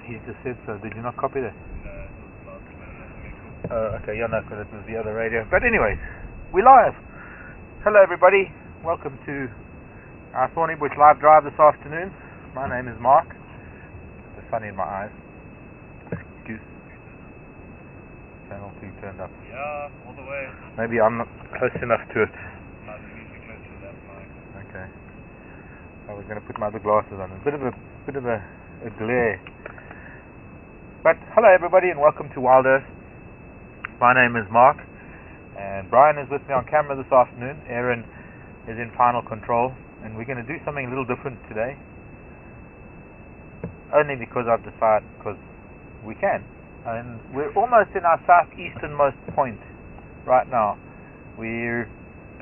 He just said so. Did you not copy that? No, it was last minute. Oh, okay, you're not because it was the other radio. But anyways, we're live. Hello everybody. Welcome to our Thornybush live drive this afternoon. My name is Mark. The sun in my eyes. Excuse. Channel 2 turned up. Yeah, all the way. Maybe I'm not close enough to it. No, you need to be close to that mic. Okay. I was going to put my other glasses on. A bit of a glare. But hello everybody and welcome to Wild Earth. My name is Mark and Brian is with me on camera this afternoon. Aaron is in final control and we're going to do something a little different today. Only because I've decided, because we can. And we're almost in our southeasternmost point right now. We're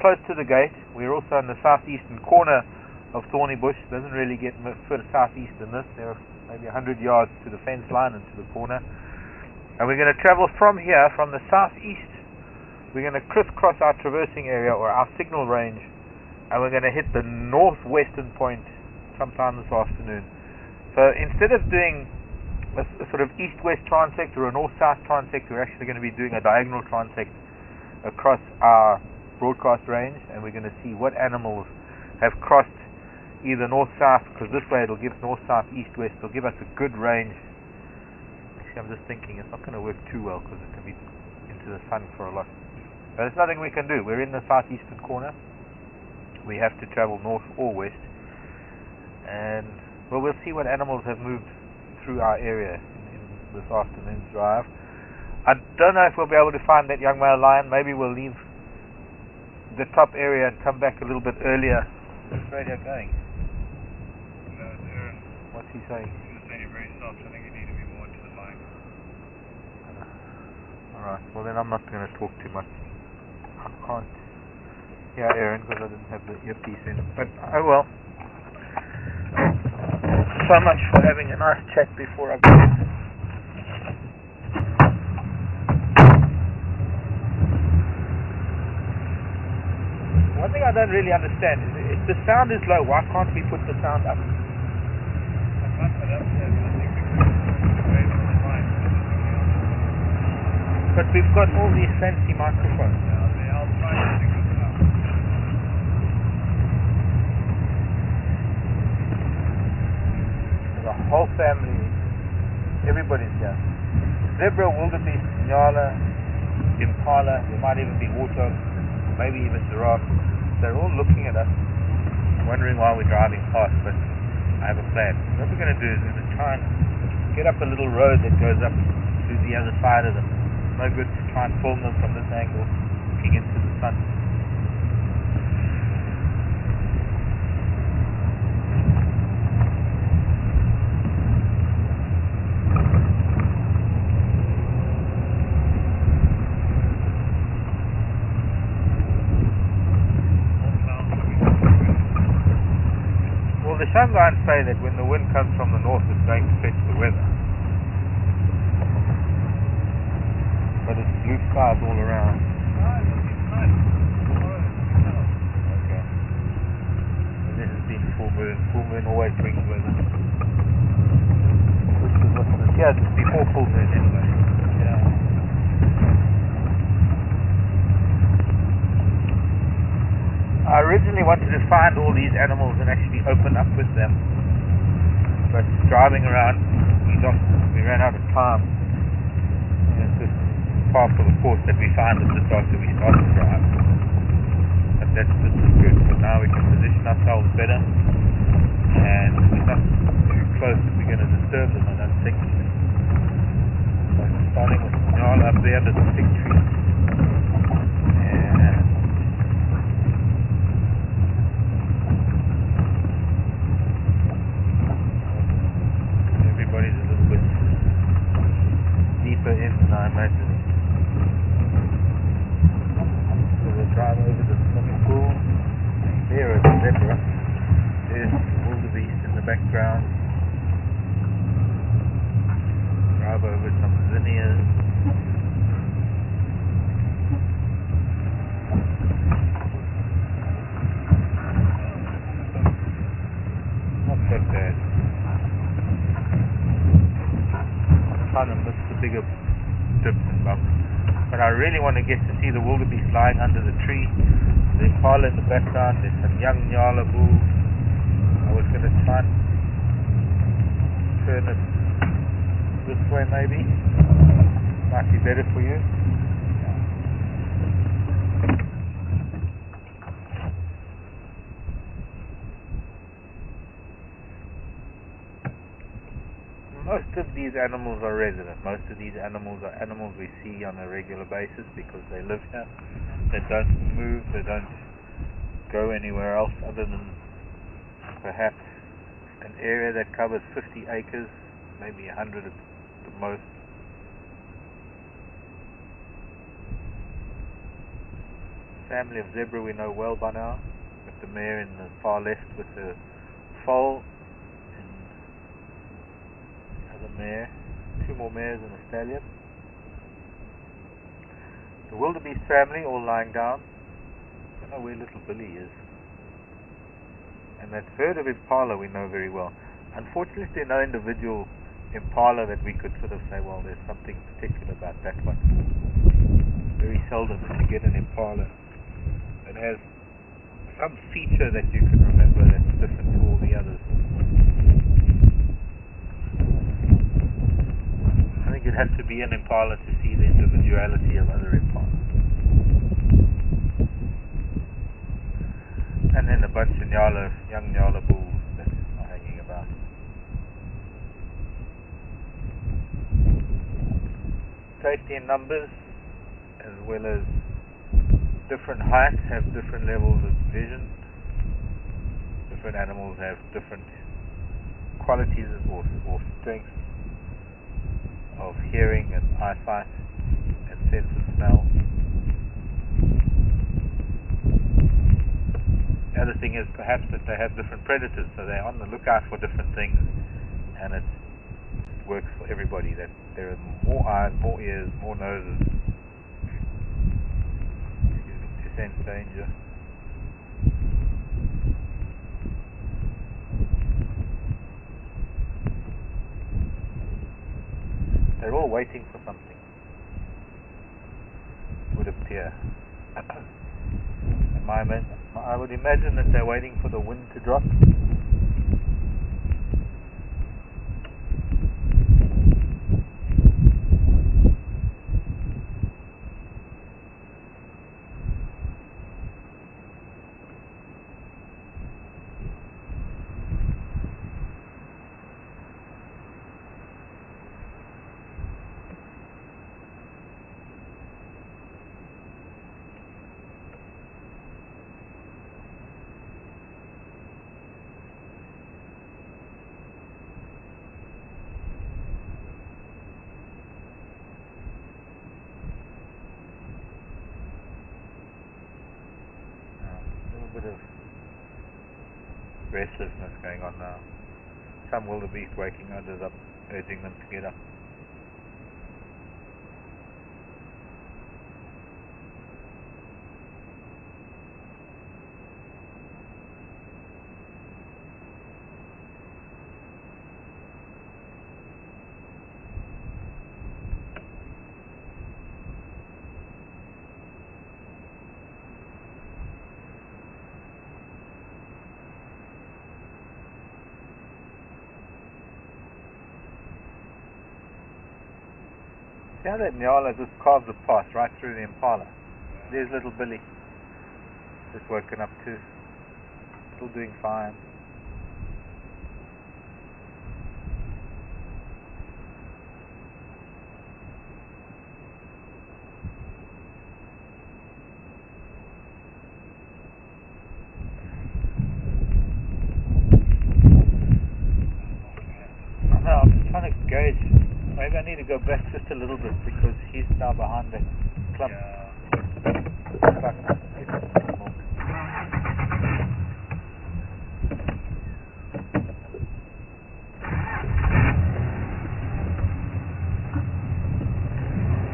close to the gate. We're also in the southeastern corner of Thornybush. Doesn't really get further southeast than this. There are maybe 100 yards to the fence line and to the corner. And we're going to travel from here, from the southeast. We're going to crisscross our traversing area or our signal range, and we're going to hit the northwestern point sometime this afternoon. So instead of doing a sort of east-west transect or a north-south transect, we're actually going to be doing a diagonal transect across our broadcast range, and we're going to see what animals have crossed either north-south, because this way it'll give north-south, east-west. It'll give us a good range. Actually, I'm just thinking it's not going to work too well because it can be into the sun for a lot. But there's nothing we can do. We're in the southeastern corner. We have to travel north or west, and well, we'll see what animals have moved through our area in this afternoon's drive. I don't know if we'll be able to find that young male lion. Maybe we'll leave the top area and come back a little bit earlier. Is this radio going? No, it's Aaron. What's he saying? He's just saying you're very soft. I think you need to be more into the mic. Alright, well then I'm not going to talk too much. I can't hear Aaron because I didn't have the earpiece in. But oh well. So much for having a nice chat before I go in. One thing I don't really understand is if the sound is low, why can't we put the sound up? I can't put it up there, but I think we can away from the mic. But we've got all these fancy microphones. I'll try to pick this up. There's a whole family. Everybody's here. Zebra, wildebeest, nyala, impala. There might even be warthog, maybe even giraffe. They're all looking at us, wondering why we're driving past. But I have a plan. What we're going to do is we're going to try and get up a little road that goes up to the other side of them. It's no good to try and film them from this angle, looking into the sun. The sunlines say that when the wind comes from the north, it's going to fetch the weather. But it's blue skies all around. Okay. And this has been full moon. Full moon always brings weather. This is what it is. Yeah, it's before full moon anyway. Yeah. I originally wanted to find all these animals and actually open up with them, but driving around we ran out of time. And it's just part of the course that we found it just after we started to drive. But this is good. So now we can position ourselves better, and we're not too close that we're going to disturb them, I don't think. So starting with Nyala up there under the fig tree. Everybody's a little bit deeper in than I imagine. So we'll drive over the swimming pool. There is a zebra. There's the wildebeest in the background. Drive over some zinnias. really want to get to see the wildebeest lying under the tree. The impala in the background. There's some young nyala bulls. I was going to try and turn it this way maybe. Might be better for you. Most of these animals are resident. Most of these animals are animals we see on a regular basis because they live here. They don't move, they don't go anywhere else other than perhaps an area that covers 50 acres, maybe 100 at the most. Family of zebra we know well by now, with the mare in the far left with the foal. Mare, two more mares and a stallion. The wildebeest family all lying down. I don't know where little Billy is. And that herd of impala we know very well. Unfortunately, there's no individual impala that we could sort of say, well, there's something particular about that one. Very seldom that you get an impala that has some feature that you can remember that's different to all the others. I think you'd have to be an impala to see the individuality of other impalas. And then a bunch of young nyala bulls that are hanging about. Safety in numbers, as well as different heights have different levels of vision. Different animals have different qualities or strengths of hearing and eyesight and sense of smell. The other thing is perhaps that they have different predators, so they're on the lookout for different things, and it works for everybody, that there are more eyes, more ears, more noses to sense danger. They're all waiting for something, would appear. I would imagine that they're waiting for the wind to drop. Bit of restlessness going on now. Some wildebeest waking others up, urging them to get up. See how that nyala just carves a path right through the impala. There's little Billy, just woken up too, still doing fine. I'm just trying to gauge. Maybe I need to go back just a little bit because he's now behind that clump.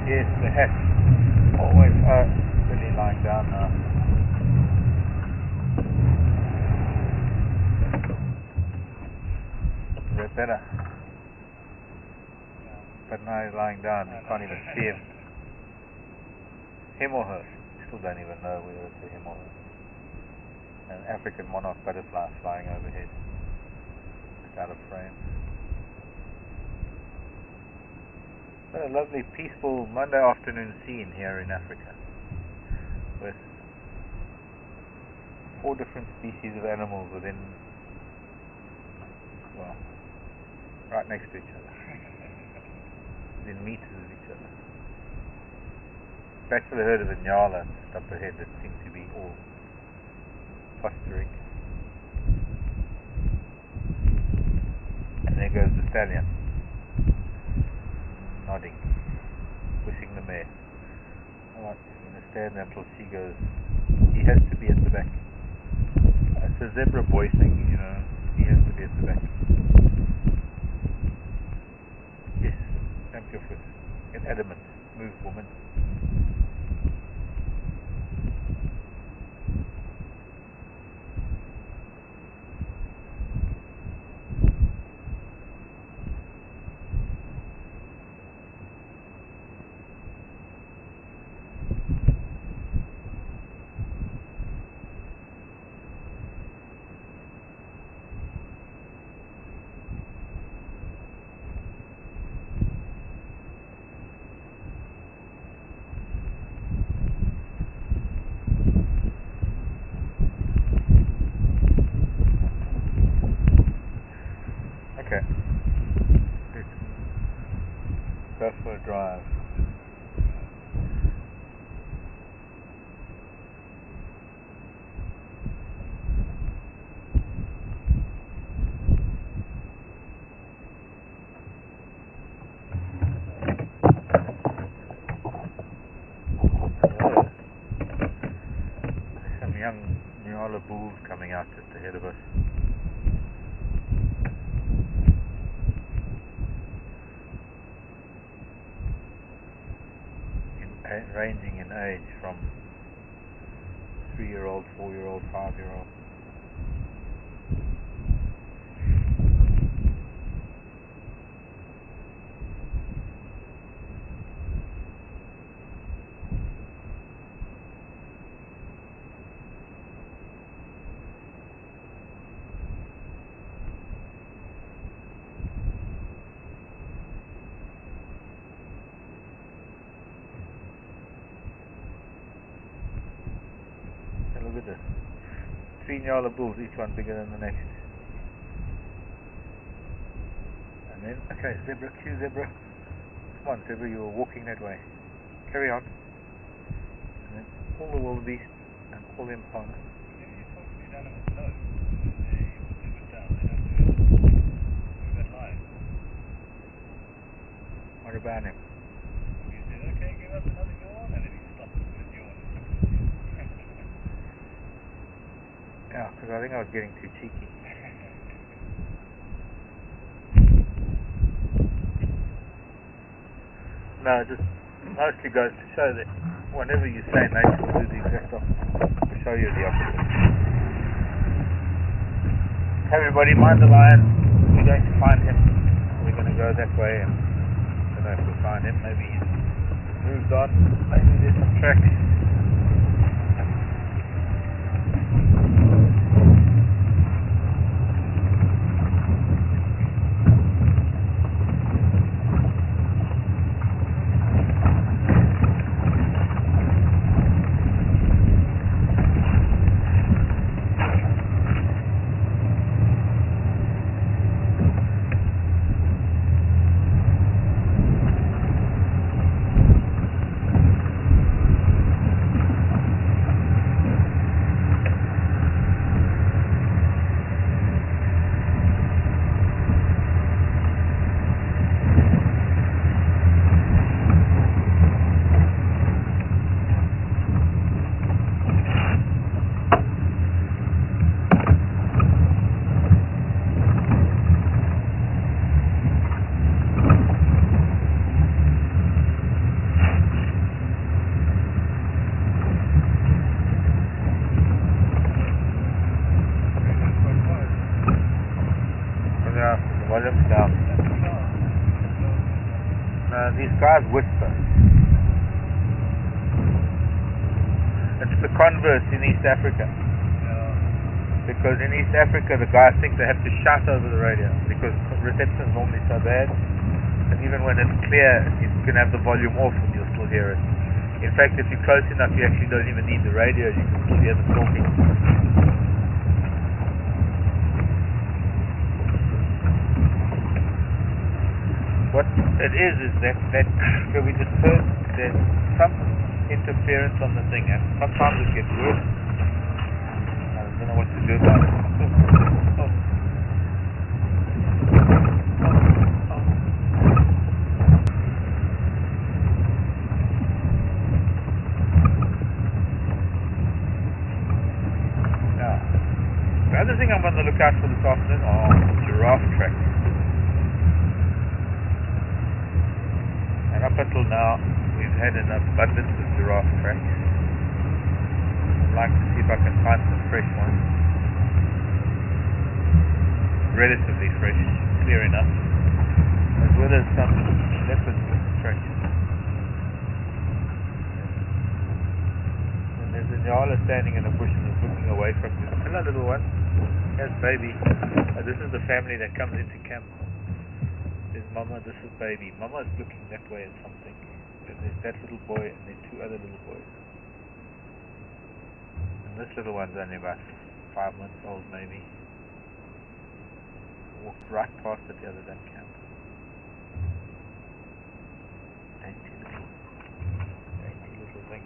Yes, the hat. Always really lying down now. Is that better? But now he's lying down, you can't even see him. him or her. Still don't even know whether it's a him or her. An African monarch butterfly flying overhead, just out of frame. What a lovely, peaceful Monday afternoon scene here in Africa, with 4 different species of animals within, well, right next to each other, within meters of each other. Back to the herd of the nyala up ahead that seem to be all clustering. And there goes the stallion, nodding, pushing the mare. Alright, I'm going to stand there until she goes. He has to be at the back. It's a zebra boy thing, you know. He has to be at the back. Yes, stamp your foot. Get adamant. Move, woman. Okay. Let's go for a drive. There's some young Nyala bulls coming out just ahead of us. Ranging in age from 3-year-old, 4-year-old, 5-year-old. Look at this. 3 Nyala bulls, each one bigger than the next. And then, okay, zebra, cue zebra. Come on, zebra, you were walking that way. Carry on. And then all the wildebeest and all the impala. Whenever you talk to these animals low, they put their foot down, they don't do it. What about live? What about him? You say, okay, give us another yawn, and then he stops with yawn. Yeah, because I think I was getting too cheeky. No, it just mostly goes to show that whenever you say nature will do the exact opposite, to show you the opposite. Everybody, mind the lion. We're going to find him. We're going to go that way, and I don't know if we'll find him. Maybe he's moved on. Maybe there's some tracks. Volume down. No, these guys whisper. the converse in East Africa. Yeah. Because in East Africa, the guys think they have to shout over the radio because reception is normally so bad. And even when it's clear, you can have the volume off and you'll still hear it. In fact, if you're close enough, you actually don't even need the radio. You can still hear them talking. What it is that we just heard there's some interference on the thing, and sometimes it gets worse. I don't know what to do about it. Oh. Now, the other thing I'm on the lookout for this afternoon are giraffe tracks. And up until now, we've had an abundance of giraffe tracks. I'd like to see if I can find some fresh ones. Relatively fresh, clear enough. As well as some leopard tracks. And there's a Nyala standing in a bush and is looking away from you. Hello, little one. Here's baby. This is the family that comes into camp. There's Mama, this is baby. Mama is looking that way at something. Then there's that little boy and then two other little boys. And this little one's only about 5 months old maybe. Walked right past it the other day in camp. Dainty little thing.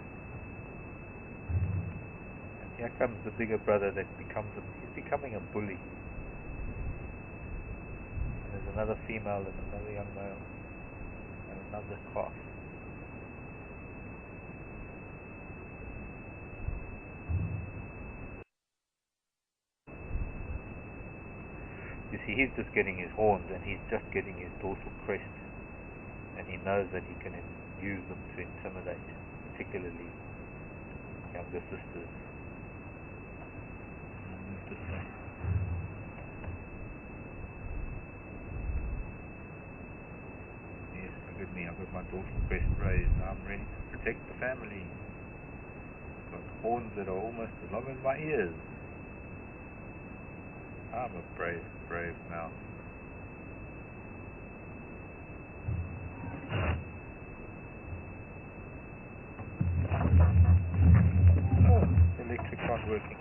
And here comes the bigger brother that he's becoming a bully. There's another female and another young male and another calf. You see, he's just getting his horns and he's just getting his dorsal crest, and he knows that he can use them to intimidate, particularly younger sisters. This way. Yes, look at me, I've got my dorsal crest raised. I'm ready to protect the family. I've got horns that are almost as long as my ears. I'm a brave now. Oh, the electric's not working.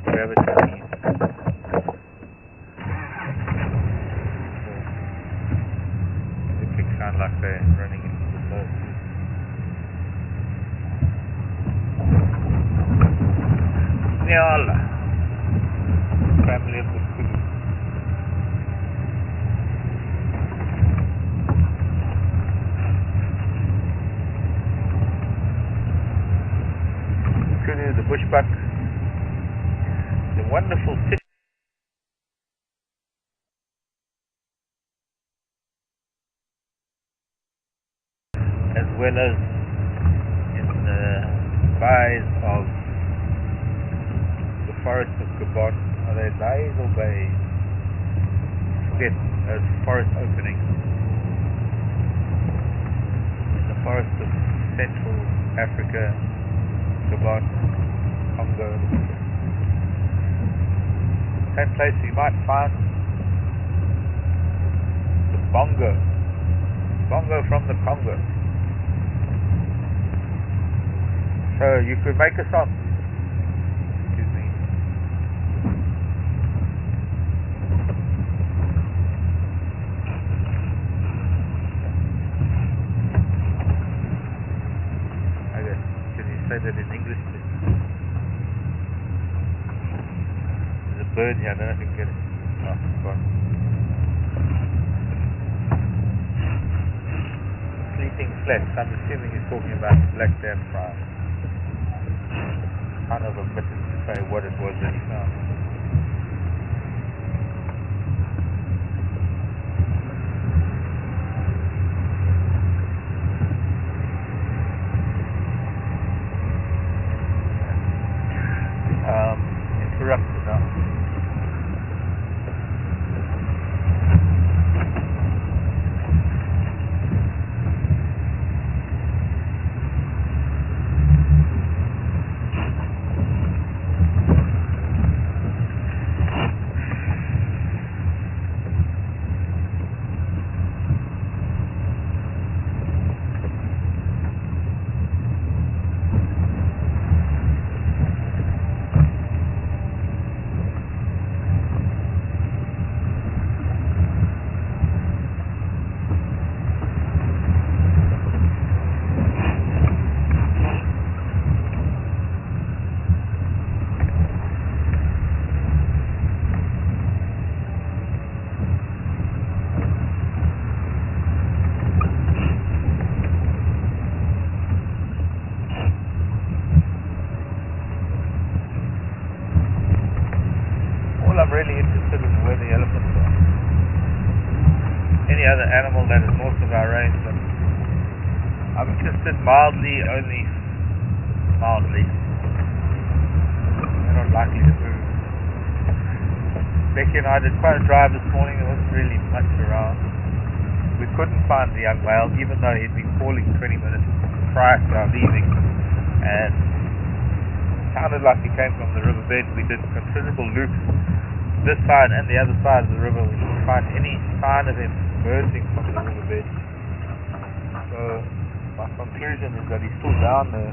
Gravity needs. Electrics sound like they're running into the load. Nyala. Family of the Kulu. Kulu, the bushbuck, the wonderful city, as well as in the bays of the forest of Gabon. Are they bays or bays? Forget, forest openings. In the forest of Central Africa, Gabon, Congo. Same place you might find the bongo. Bongo from the Congo. So you could make a song. Say that in English, please. There's a bird here, I don't know if you can get it. Oh, gone. Sleeping flat, so I'm assuming he's talking about black damn fry. Kind of omitted to say what it was that he found. Interrupted now. really interested in where the elephants are. Any other animal that is north of our range, but I'm interested mildly, only mildly. They're not likely to move. Becky and I did quite a drive this morning. There wasn't really much around. We couldn't find the young whale, even though he'd been calling 20 minutes prior to our leaving, and it sounded like he came from the riverbed. We did considerable loops this side and the other side of the river. We didn't find any sign of him emerging from the riverbed. So my conclusion is that he's still down there,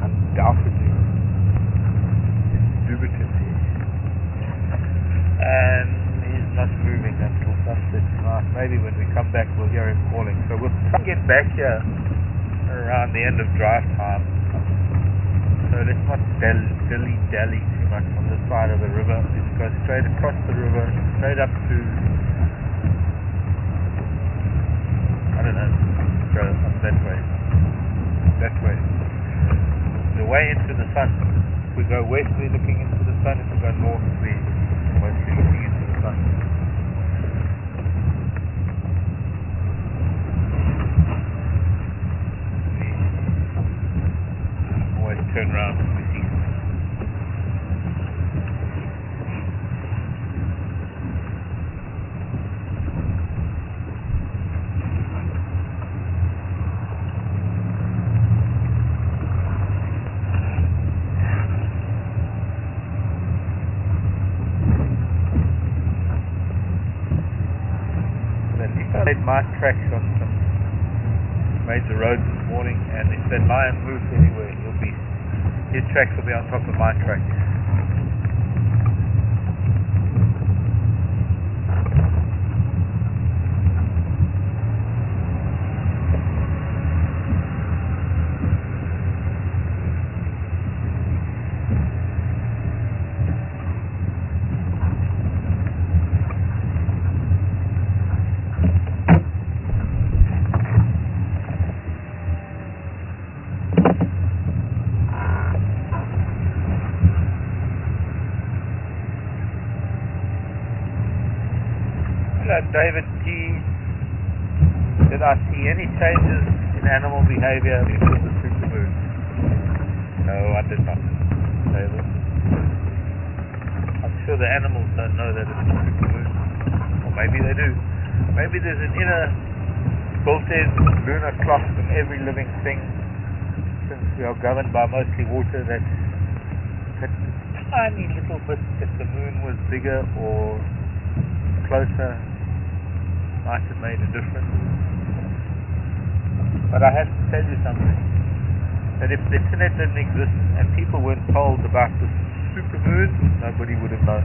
undoubtedly, indubitably, and he's not moving until sunset tonight. Maybe when we come back we'll hear him calling. So we'll try and get back here around the end of drive time. So let's not dilly-dally too much on this side of the river. Let's go straight across the river, straight up to, I don't know, go up that way. That way. The way into the sun. If we go west, we're looking into the sun. If we go north, we're mostly looking into the sun. We always turn around when we see something. I laid my tracks on some major roads this morning, and if that lion moves anywhere, his tracks will be on top of my tracks. David T. Did I see any changes in animal behavior because of the supermoon? No, I did not, David. I'm sure the animals don't know that it's a supermoon. Or maybe they do. Maybe there's an inner built-in lunar clock in every living thing, since we are governed by mostly water, that tiny little bit, if the moon was bigger or closer, might have made a difference. But I have to tell you something, that if the internet didn't exist and people weren't told about this supermoon, nobody would have known.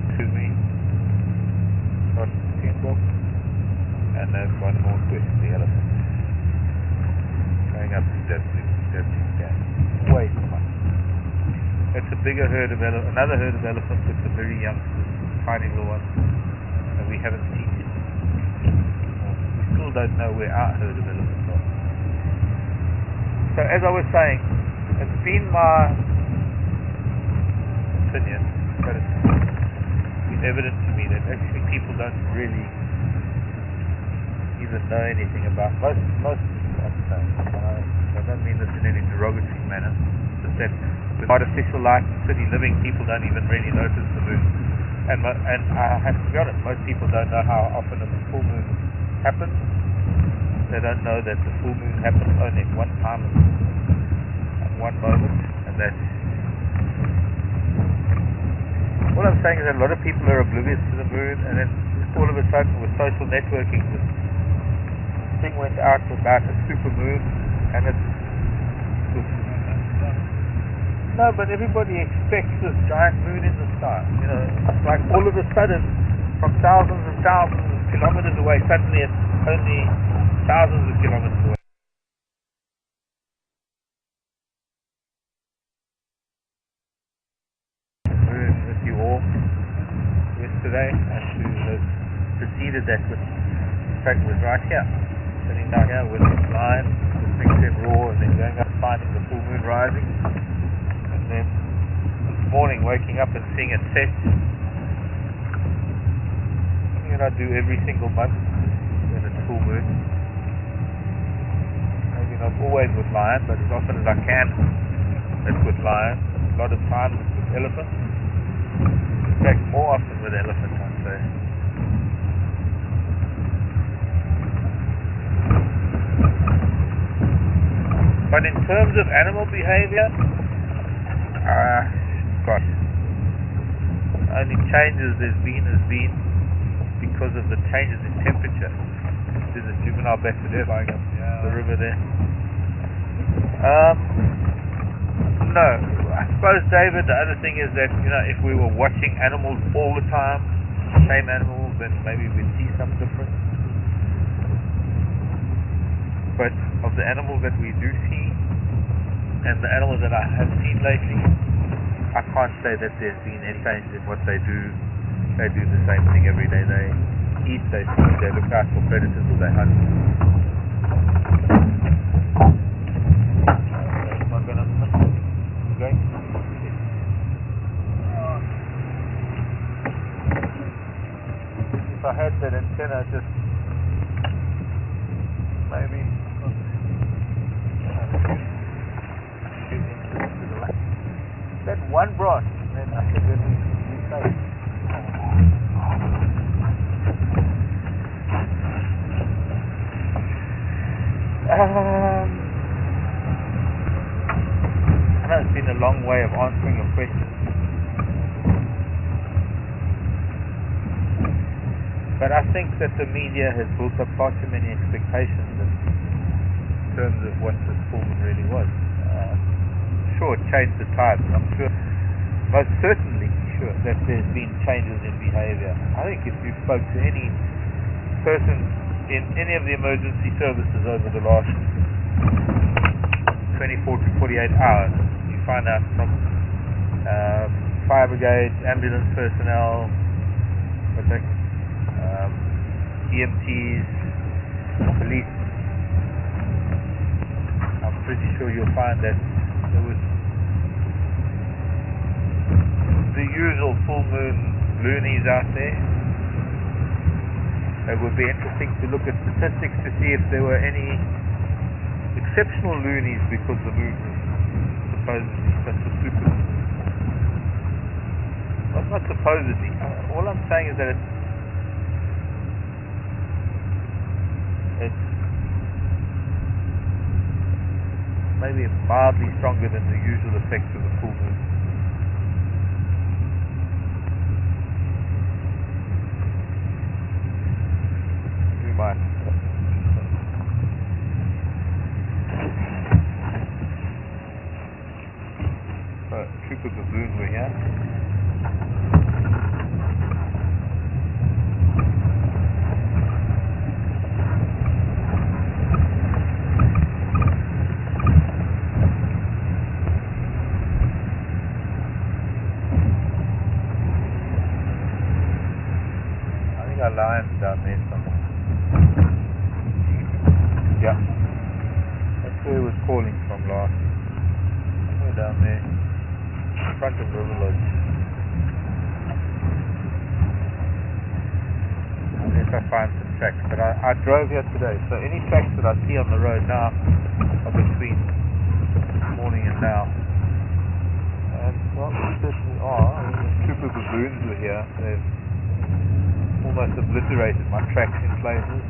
Excuse me. Not Steenbok. And there's one more twist, the elephant. Going up to Debs. Way too much. It's a bigger herd of another herd of elephants with the very young, tiny little ones that we haven't seen yet. We still don't know where our herd of elephants are. So as I was saying, it's been my opinion, but it's been evident to me that actually people don't really even know anything about most I don't mean this in any derogatory manner, just that with artificial light and city living, people don't even really notice the moon. And I have to be honest, most people don't know how often a full moon happens. They don't know that the full moon happens only at one time, at one moment, and that what I'm saying is that a lot of people are oblivious to the moon, and then all of a sudden with social networking, this thing went out about a super moon, and it's no, but everybody expects this giant moon in the sky. You know, it's like all of a sudden, from thousands and thousands of kilometers away, suddenly it's only thousands of kilometers away. Moon with you all yesterday, and who has preceded that with, in fact, was right here, sitting down here with his line, listening to him roar, and then going up finding the full moon rising. waking up and seeing it set. Something that I do every single month when it's full moon. Maybe not always with lion, but as often as I can, it's with lion. A lot of times it's with elephant. In fact, more often with elephant, I'd say. But in terms of animal behavior, gosh, only changes there's been has been because of the changes in temperature. There's a juvenile bacteria flying up the river there. No, I suppose, David, the other thing is that, if we were watching animals all the time, same animals, then maybe we'd see some difference. But of the animals that we do see, and the animals that I have seen lately, I can't say that there's been any change in what they do. They do the same thing every day. They eat, they feed, they look out for predators, or they hunt. Am I going to miss it? I'm going to miss it. If I had that antenna just maybe that one branch, then I think that we safe. I know it's been a long way of answering your question, but I think that the media has built up far too many expectations in terms of what this film really was. Sure, it changed the times. I'm sure, most certainly sure, that there's been changes in behavior. I think if you spoke to any person in any of the emergency services over the last 24 to 48 hours, you find out from fire brigade, ambulance personnel, EMTs, police. I'm pretty sure you'll find that there was the usual full moon loonies out there. It would be interesting to look at statistics to see if there were any exceptional loonies because the moon was supposedly such a super. Well, not supposedly. All I'm saying is that it's maybe mildly stronger than the usual effects of the full moon. We might. So, trooper baboon were here. Lions down there somewhere. Yeah. That's where it was calling from last. Somewhere down there. In front of River Lodge. Unless I find some tracks. But I drove here today, so any tracks that I see on the road now are between this morning and now. And well, they certainly are. I mean, the trooper baboons were here. They've almost obliterated my tracks in places.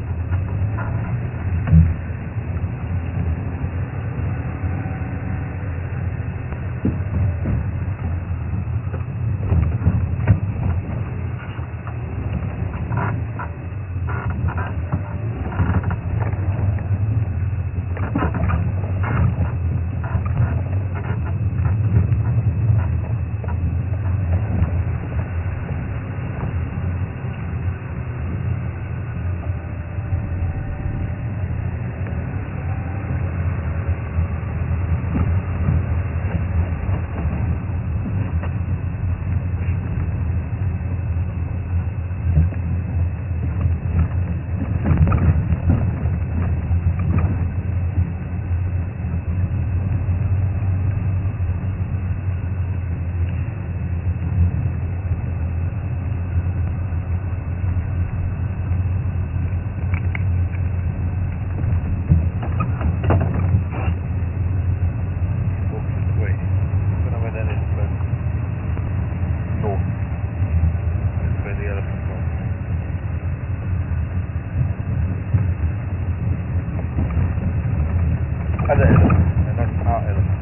other elephants, and not our elephants.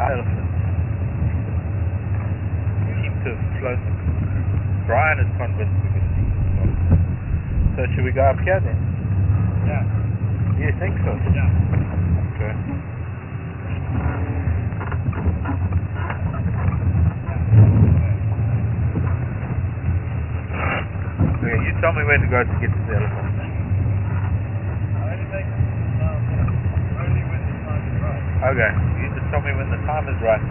Our elephants seem to have flown. Brian is convinced we're going to see them. So should we go up here then? Yeah. Do you think so? Yeah. Okay. Okay, you tell me when to go to get to the elephant. Only when the time is right. Okay, you just tell me when the time is right.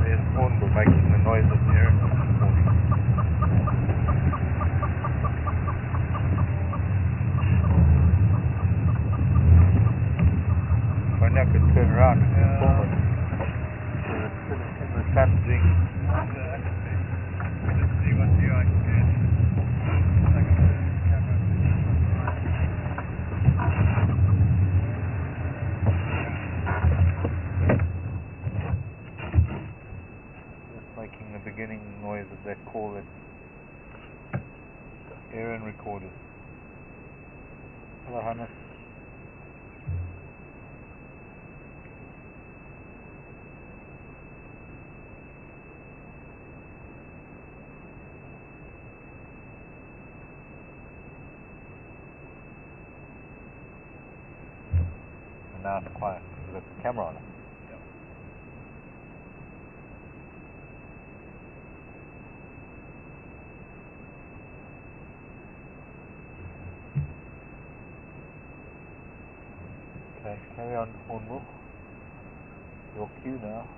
There's Thornybush making the noise of the air. I now could turn around and film it. So it's in the sun doing. Let's see what view I can get. I can put the camera. Just making the beginning noise of that call that Aaron recorded. Hello, Hannes. And now it's quiet because we've got the camera on it. Okay, carry on, Thornybush. Your cue now.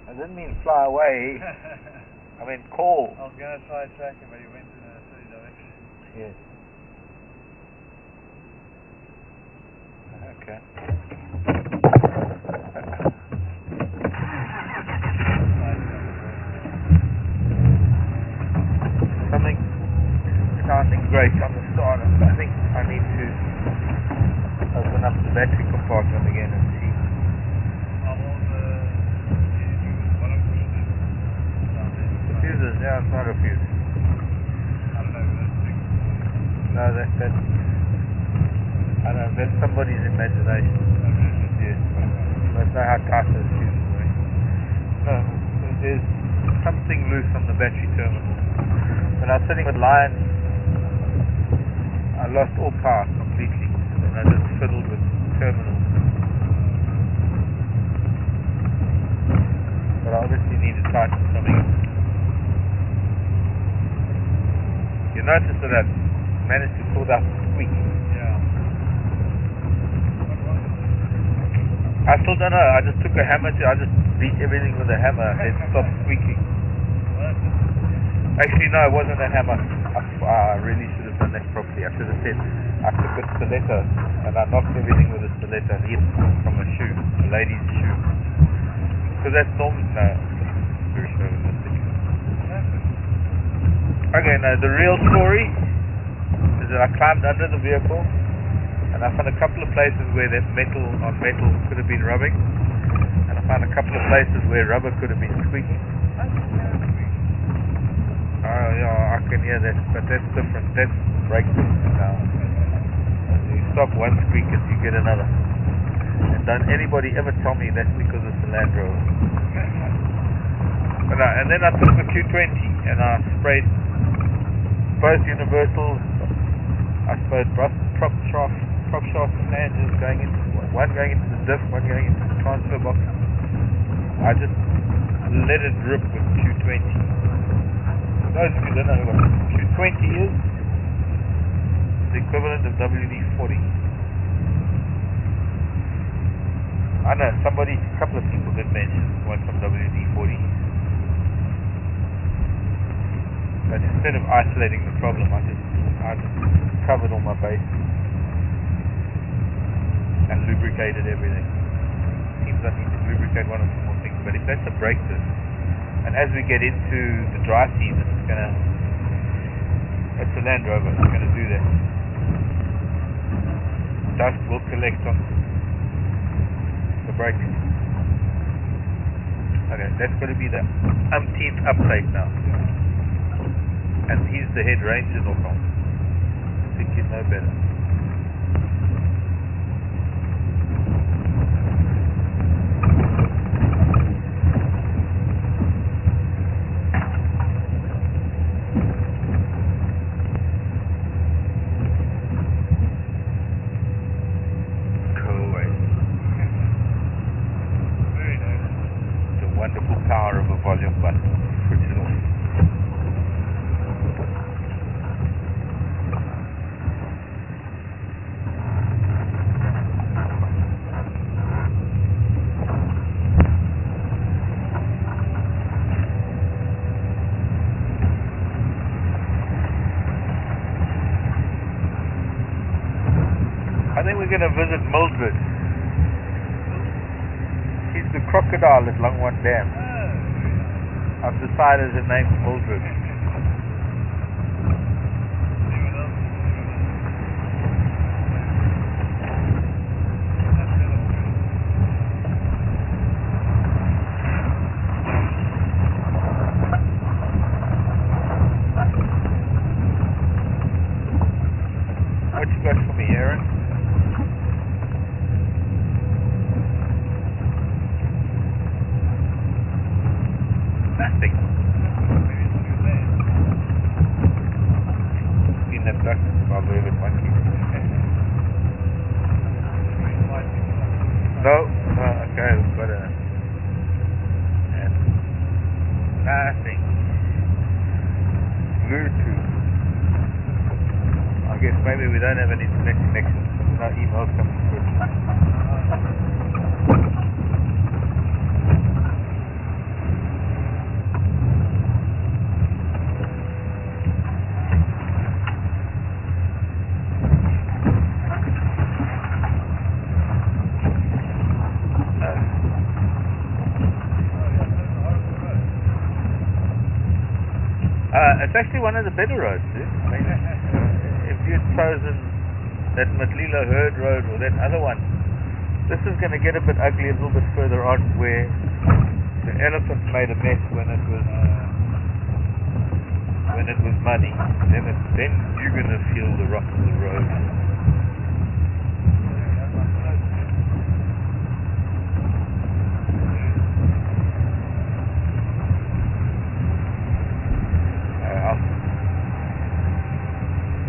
I didn't mean fly away. I mean call. I was going to try track him, but he went in a silly direction. Yes. Okay. Something sounding great on the start. I think I need to open up the battery compartment again and see. The fuses, yeah, it's not a fuse. I don't know, that's big. No, that's I don't know, that's somebody's imagination. Yes. Don't know how tight those fuses are. No, there's something loose on the battery terminal. When I was sitting with Lion, I lost all power completely, and I just fiddled with terminals. But I obviously need to tighten something up. You notice that I managed to pull that squeak. Yeah. I still don't know. I just took a hammer I just beat everything with a hammer and it stopped squeaking. Actually, no, it wasn't a hammer. I really should have done that properly. I should have said I took a stiletto and I knocked everything with a stiletto and hit from a shoe, a lady's shoe. Because that's normal. No, very chauvinistic. Okay, now the real story is that I climbed under the vehicle and I found a couple of places where that metal on metal could have been rubbing, and I found a couple of places where rubber could have been squeaking. Oh yeah, I can hear that, but that's different. That's brake system now. You stop one squeak and you get another. And don't anybody ever tell me that's because it's a Land Rover. And then I took the Q20 and I sprayed both universals. I sprayed prop shaft flanges going into one going into the diff, one going into the transfer box. I just let it rip with Q20. For those of you who don't know what Q20 is, the equivalent of WD-40. I know a couple of people did mention want some WD-40. But instead of isolating the problem, I just covered all my bases and lubricated everything. Seems I need to lubricate one or two more things, but if that's a brake disc, and as we get into the dry season, it's a Land Rover, it's going to do that. Dust will collect on the brakes. Okay, that's going to be the umpteenth uptake now. And he's the head ranger, no problem. I think you know better. Wonderful power of a volume button. Switch it off. I think we're going to visit Mildred. She's the crocodile at Longwan Dam. I've decided her name's Mildred. What you got for me, Aaron? Nothing. Seen that duck? My favorite monkey. No, okay, but and nothing. Bluetooth. I guess maybe we don't have an internet connection. No emails coming through. It's actually one of the better roads, dude. I mean, if you'd chosen that Matlila Herd Road or that other one, this is going to get a bit ugly a little bit further on, where the elephant made a mess when it was muddy. Then you're going to feel the rock of the road.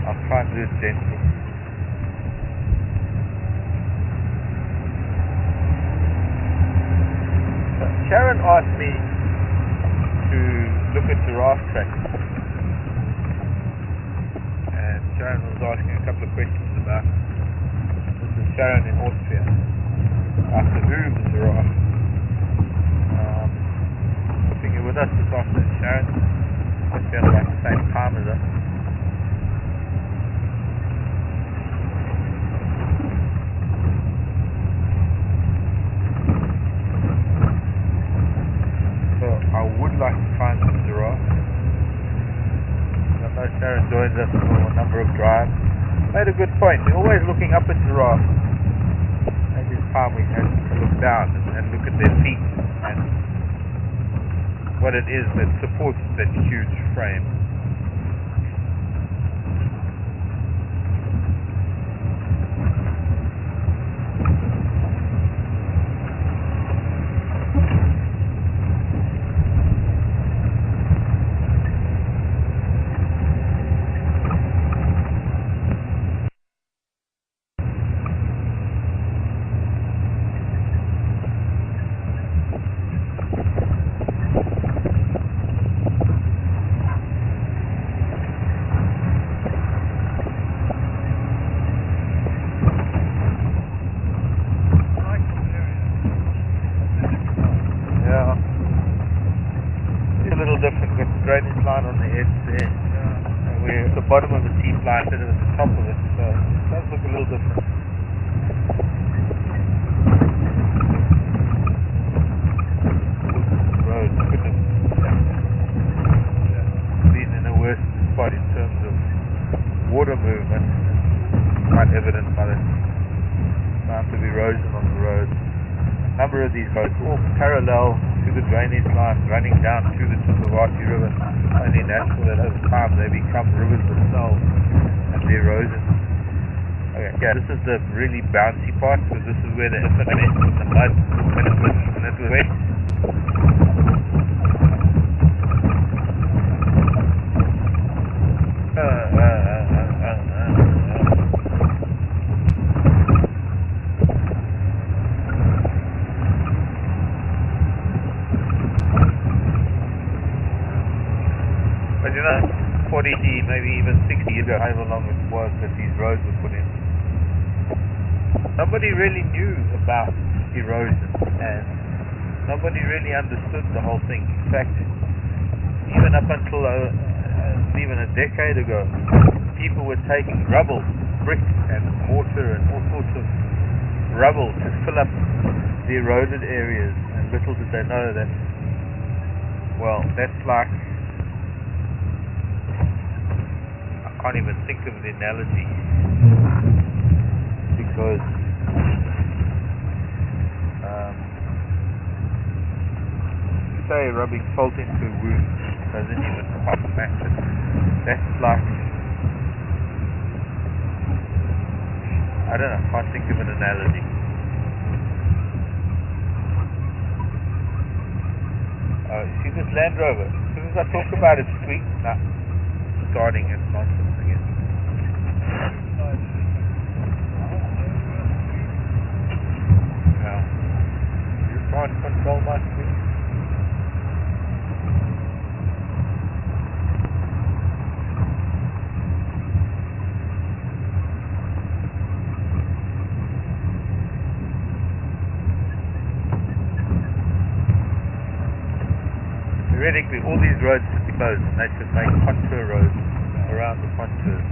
I'll try and do it gently. Sharon asked me to look at giraffe tracks, and Sharon was asking a couple of questions about, this is Sharon in Austria, about the hooves giraffe. I think you're with us this afternoon, Sharon. Must be at about the same time as us. I would like to find some giraffe. I know Sharon joins us for a number of drives. Made a good point. We're always looking up at giraffe. Maybe it's time we had to look down and look at their feet and what it is that supports that huge frame. Drainage line on the edge there. We're at the bottom of the seep line instead of at the top of it, so it does look a little different. Road couldn't have been in a worse spot in terms of water movement. Quite evident by the amount of erosion on the road. A number of these roads all parallel to the drainage lines running down to the Thornybush River. Only natural that over time they become rivers themselves and the erosion. Okay, yeah, this is the really bouncy part because this is where the infant mess in the mud when it was wet. But you know, 40, maybe even 60 years ago, however long it was that these roads were put in, nobody really knew about erosion and nobody really understood the whole thing. In fact, even up until even a decade ago, people were taking rubble, brick and mortar and all sorts of rubble to fill up the eroded areas, and little did they know that, well, that's like, I can't even think of the analogy, because say rubbing salt into a wound doesn't even quite match it. That's like, I don't know, can't think of an analogy. See this Land Rover, as soon as I talk about it, squeak, nah, starting its nonsense again. You can't control my screen. Theoretically, all these roads should be closed, and they should make contour roads around the contours,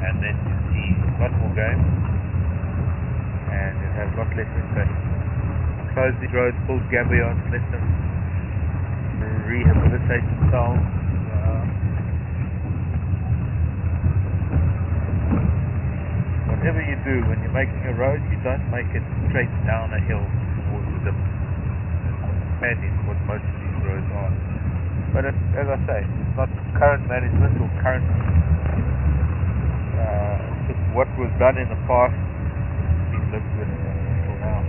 and then you see a lot more game, and it has a lot less impact. Close these roads, build gabions, let them rehabilitate themselves. Whatever you do when you're making a road, you don't make it straight down a hill towards the dip. That is what most of these roads are. But as I say, it's not current management or current, just what was done in the past being lived with until now.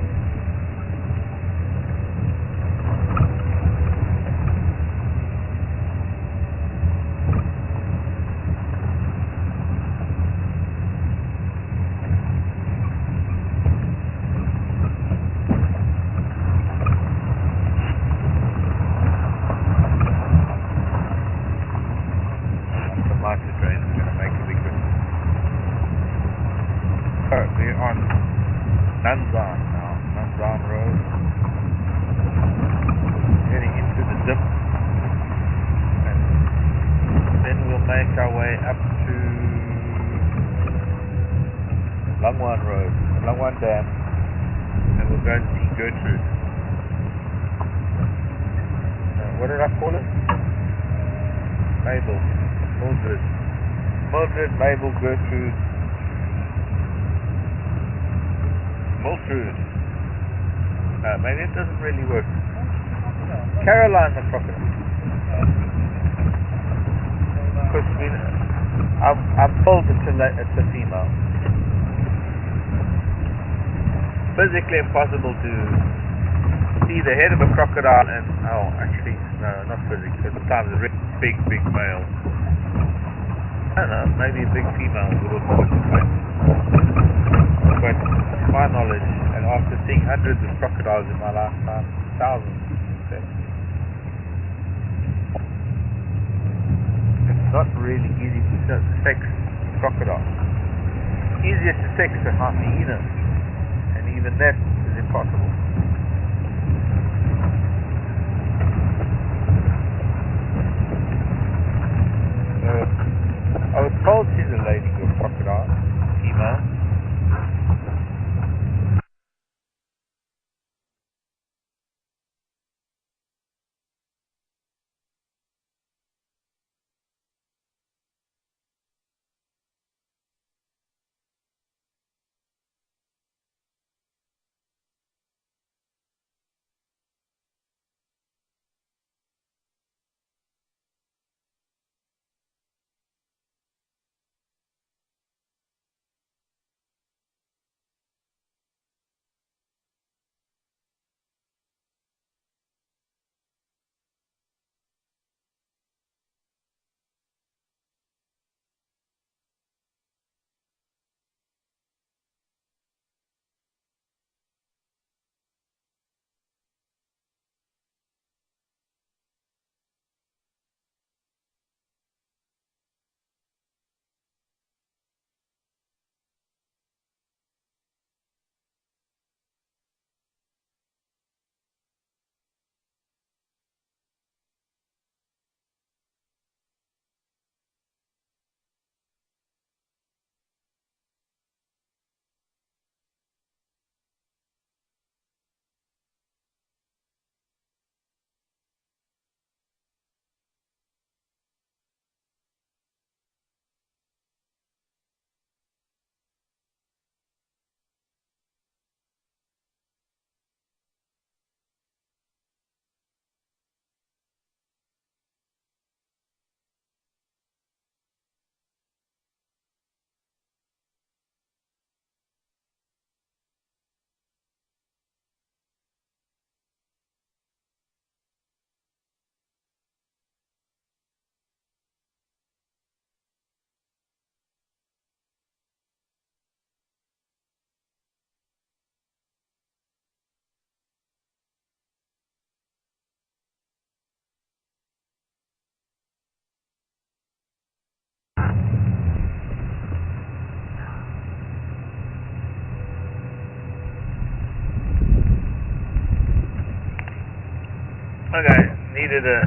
We're on Nanzan now, Nanzan Road, heading into the dip, and then we'll make our way up to Langwan Road, Langwan Dam, and we'll go and see Gertrude. What did I call it? Mabel, Mildred, Mabel, Gertrude, Multrude. Maybe it doesn't really work. Caroline the crocodile. Because I'm told it's a female. Physically impossible to see the head of a crocodile and, oh, actually, no, not physically, because sometimes a big male. I don't know, maybe a big female would also look the same. But to my knowledge, and after seeing hundreds of crocodiles in my lifetime, thousands, it's not really easy to sex crocodiles. Easier to sex a hyena, and even that is impossible. I was told she's a lady with crocodile, female. Okay, needed a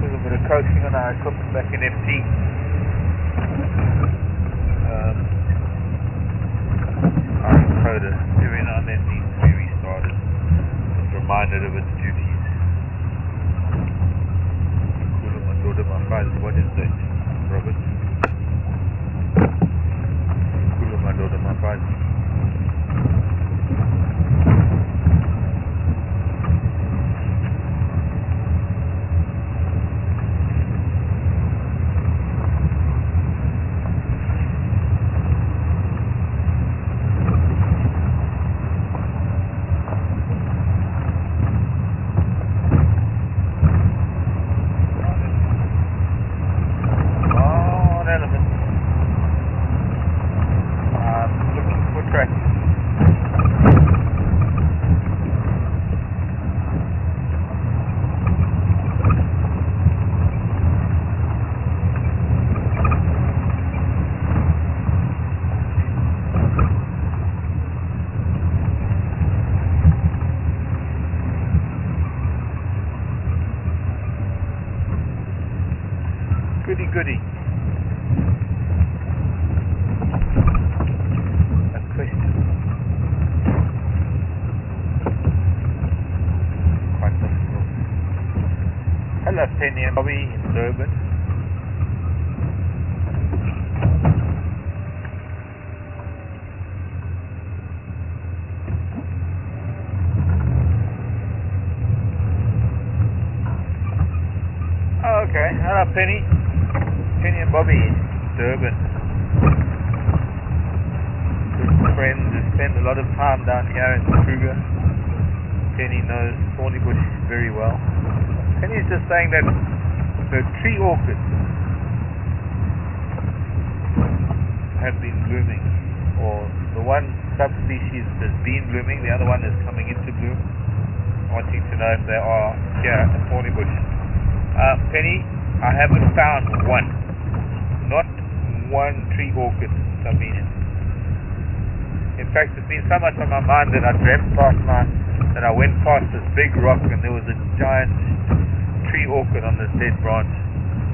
little bit of coaxing on our equipment back in FT. Our encoder every now and then needs to be restarted. It's reminded of its duties. What is that, Robert? Goody. A question. Quite difficult. Hello, Penny and Bobby in Durban. Oh, okay. Hello, Penny. Penny and Bobby in Durban. Good friends who spend a lot of time down here in Kruger. Penny knows Thornybush very well. Penny's just saying that the tree orchids have been blooming, or the one subspecies has been blooming, the other one is coming into bloom. Wanting to know if they are here at Thornybush. Penny, I haven't found one. Not one tree orchid, Sabine. In fact, it's been so much on my mind that I went past this big rock and there was a giant tree orchid on this dead branch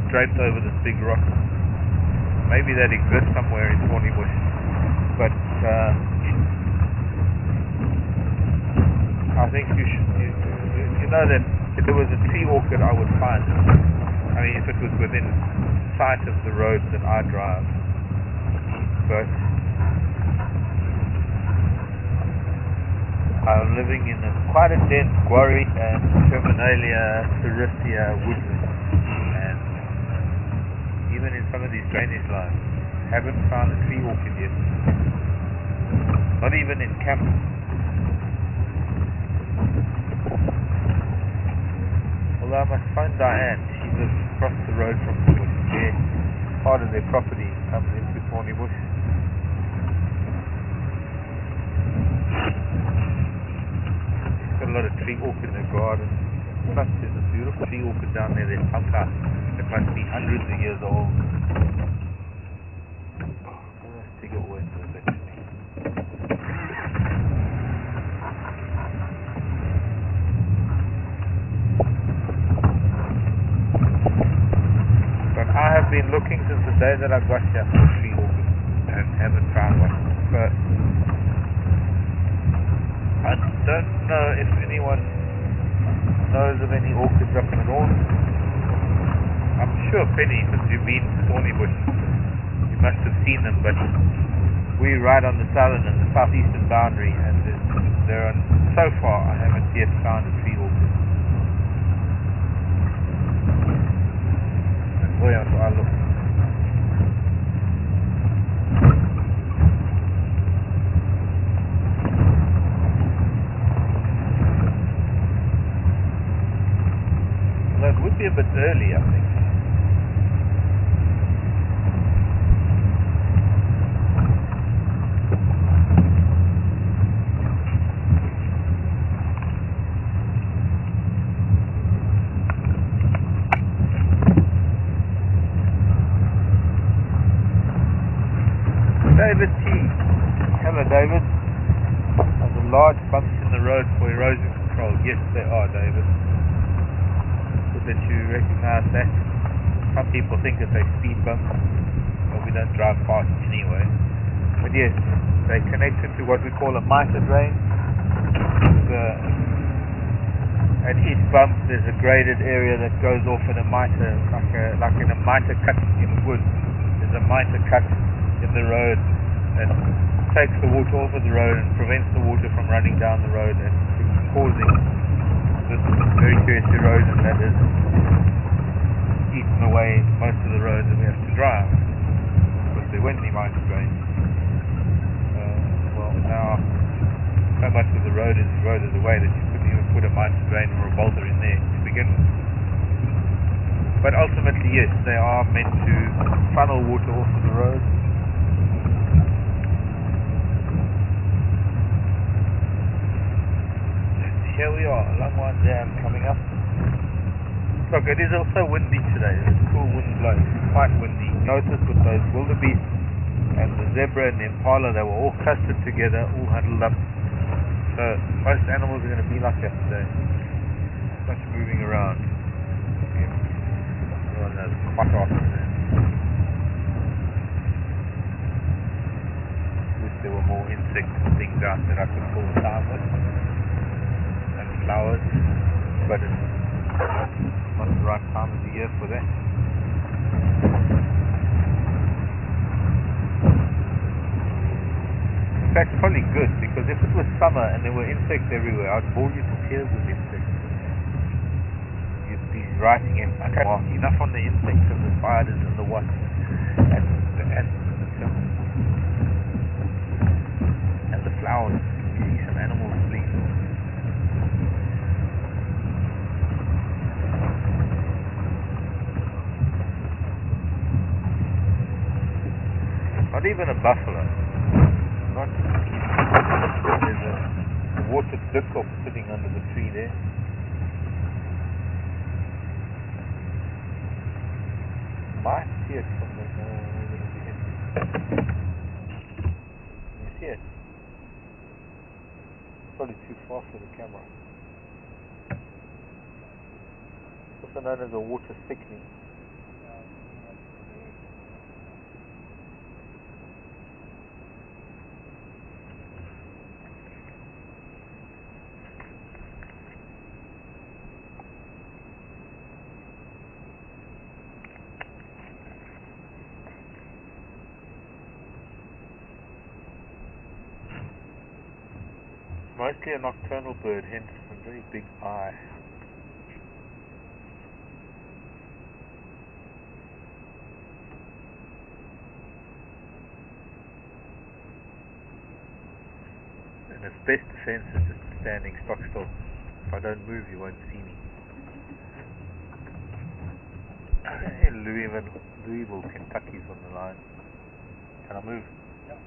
draped over this big rock. Maybe that exists somewhere in Thornybush, but I think you know that if there was a tree orchid I would find it. I mean, if it was within sight of the road that I drive, but I'm living in quite a dense quarry and Terminalia serifia woodland, and even in some of these drainage lines, haven't found a tree orchid yet. Not even in camp. Although I must phone Diane, she lives across the road from the bush. Yeah, part of their property comes into Thornybush. She's got a lot of tree orchid in her garden. Plus there's a beautiful tree orchid down there, there's Pampa, that must be hundreds of years old. Let's take it away for a bit. I have been looking since the day that I got here for a tree orchid and haven't found one. But I don't know if anyone knows of any orchids up in the north. I'm sure, Penny, since you've been to Thornybush, you must have seen them, but we're right on the southern and the southeastern boundary, and there are, so far I haven't yet found a tree orchid. Boy, I look. Well, it would be a bit early, I think. David T. Hello, David. large bumps in the road for erosion control? Yes, there are, David. Good that you recognize that. Some people think that they're speed bumps, but we don't drive fast anyway. But yes, they connected to what we call a mitre drain. At each bump there's a graded area that goes off in a mitre, like in a mitre cut in wood. There's a mitre cut in the road that takes the water off of the road and prevents the water from running down the road and causing this very serious erosion that has eaten away most of the roads that we have to drive. Because there weren't any mitre drains. Well, now so much of the road is eroded away that you couldn't even put a mitre drain or a boulder in there to begin with. But ultimately, yes, they are meant to funnel water off of the road. And here we are, Langwan Dam coming up. Look, it is also windy today. There's cool wind blowing, quite windy. Notice with those wildebeest and the zebra and the impala, they were all clustered together, all huddled up. So most animals are going to be like that today. Much moving around. Everyone knows quite often there. Wish there were more insects and things out that I could pull time with. And flowers. But it's not the right time of the year for that. That's probably good, because if it was summer and there were insects everywhere, I'd bore you to tears with insects. You'd be writing in, okay, well, enough on the insects and the spiders and the wasps and the ants and the termites and the flowers. You see some animals bleed. Not even a buffalo. There's a water duck sitting under the tree there. Might see it from the you see it? Probably too far for the camera. Also known as a water thickening. Mostly a nocturnal bird, hence a very big eye. And its best defense is just standing stock still. If I don't move, you won't see me. Louisville, Kentucky's on the line. Can I move? Yep.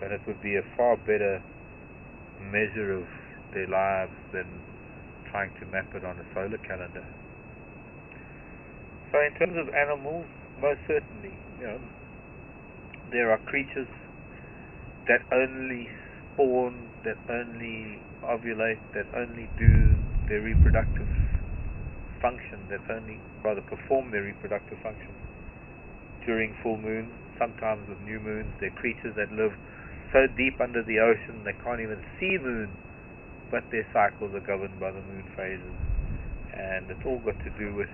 and it would be a far better measure of their lives than trying to map it on a solar calendar. So in terms of animals, most certainly, there are creatures that only spawn, that only ovulate, that only do their reproductive function, that only perform their reproductive function during full moon, sometimes with new moons. They're creatures that live so deep under the ocean they can't even see moon, but their cycles are governed by the moon phases, and it's all got to do with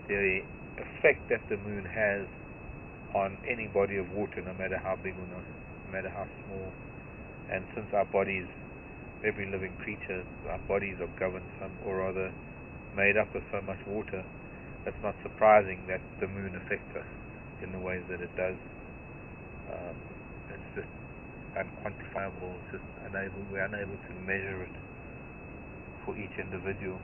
the effect that the moon has on any body of water, no matter how big or no matter how small. And since our bodies, every living creature, our bodies are governed or rather made up of so much water, it's not surprising that the moon affects us in the ways that it does. It's just unquantifiable. It's just we're unable to measure it for each individual.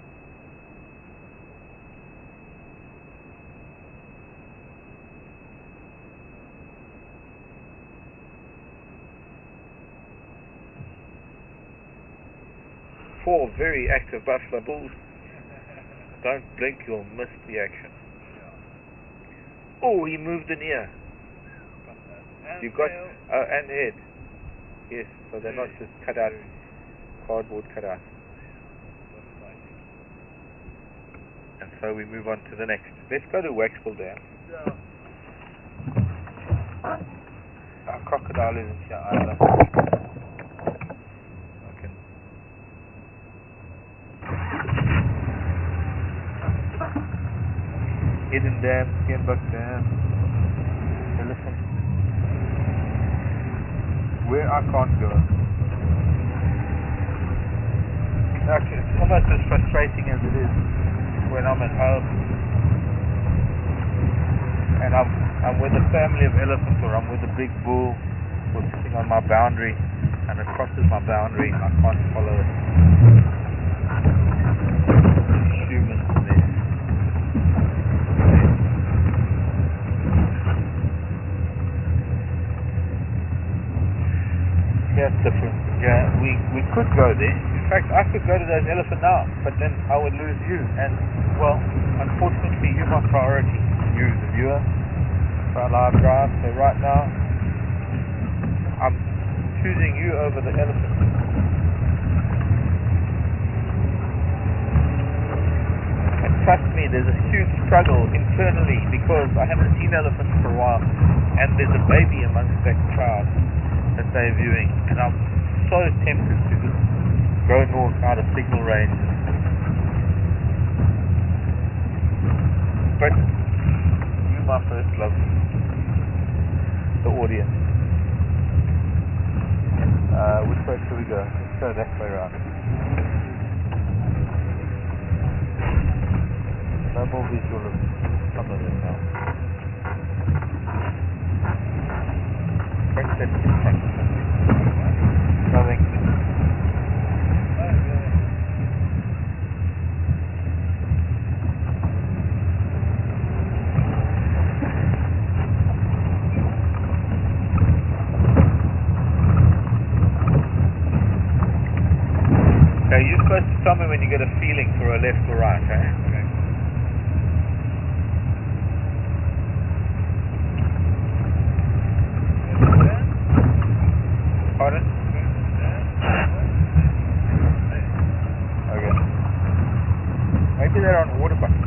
Four very active buffalo bulls. Don't blink, you'll miss the action. Oh, he moved an ear. You got and head. Yes, so they're not just cut out, cardboard cut out. And so we move on to the next. Let's go to Waxville Dam. Our crocodile isn't here either. Hidden Dam, Skinbuck Dam, Elephant. Where I can't go. Actually, it's almost as frustrating as it is when I'm at home and I'm with a family of elephants, or I'm with a big bull, or sitting on my boundary and it crosses my boundary and I can't follow it. Humans there. Yeah, it's different. Yeah, we could go there. In fact, I could go to those elephant now, but then I would lose you. And, well, unfortunately, you're my priority. You, the viewer, for our live drive. So right now, I'm choosing you over the elephant. And trust me, there's a huge struggle internally because I haven't seen elephants for a while, and there's a baby amongst that crowd that they're viewing, and I'm so tempted to just go north out of signal range. But you're my first love, the audience. Which way should we go? Let's go that way around. No more visual of some of them now. Nothing. Now you're supposed to tell me when you get a feeling for a left or right, eh? Okay. Pardon? Okay. Maybe they're on water buckets.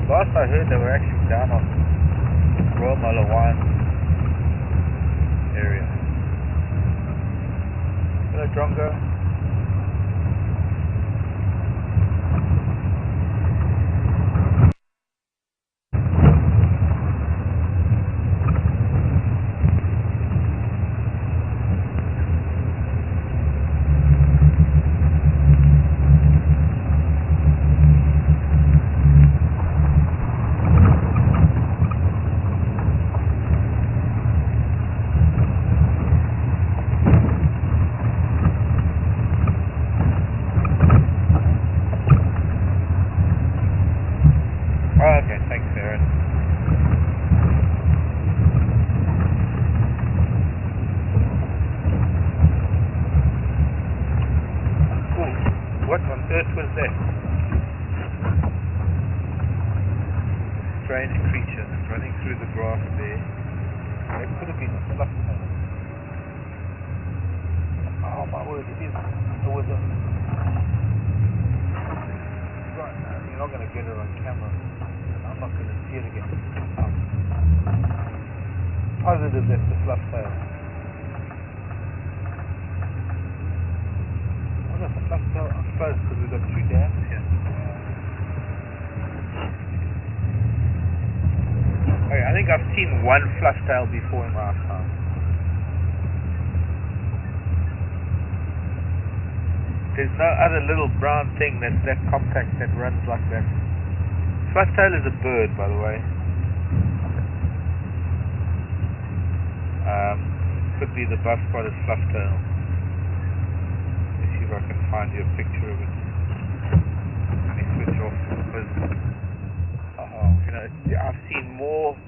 Last I heard they were actually down on Royal Malawan area. Hello, Drongo. Okay, thanks, Aaron. strange creature that's running through the grass there. It could have been a fluff tail. Oh my word, it is. It was a... Right now, you're not going to get it on camera. I'm not going to see it again. I'm positive that's the fluff tail. What is the fluff tail? I suppose because we've got two dams here. Okay, I think I've seen one fluff tail before in my lifetime. There's no other little brown thing that's that compact that runs like that. Fluff tail is a bird, by the way. Could be the buff-spotted fluff tail. Let's see if I can find you a picture of it. Let me switch off because you know, I've seen more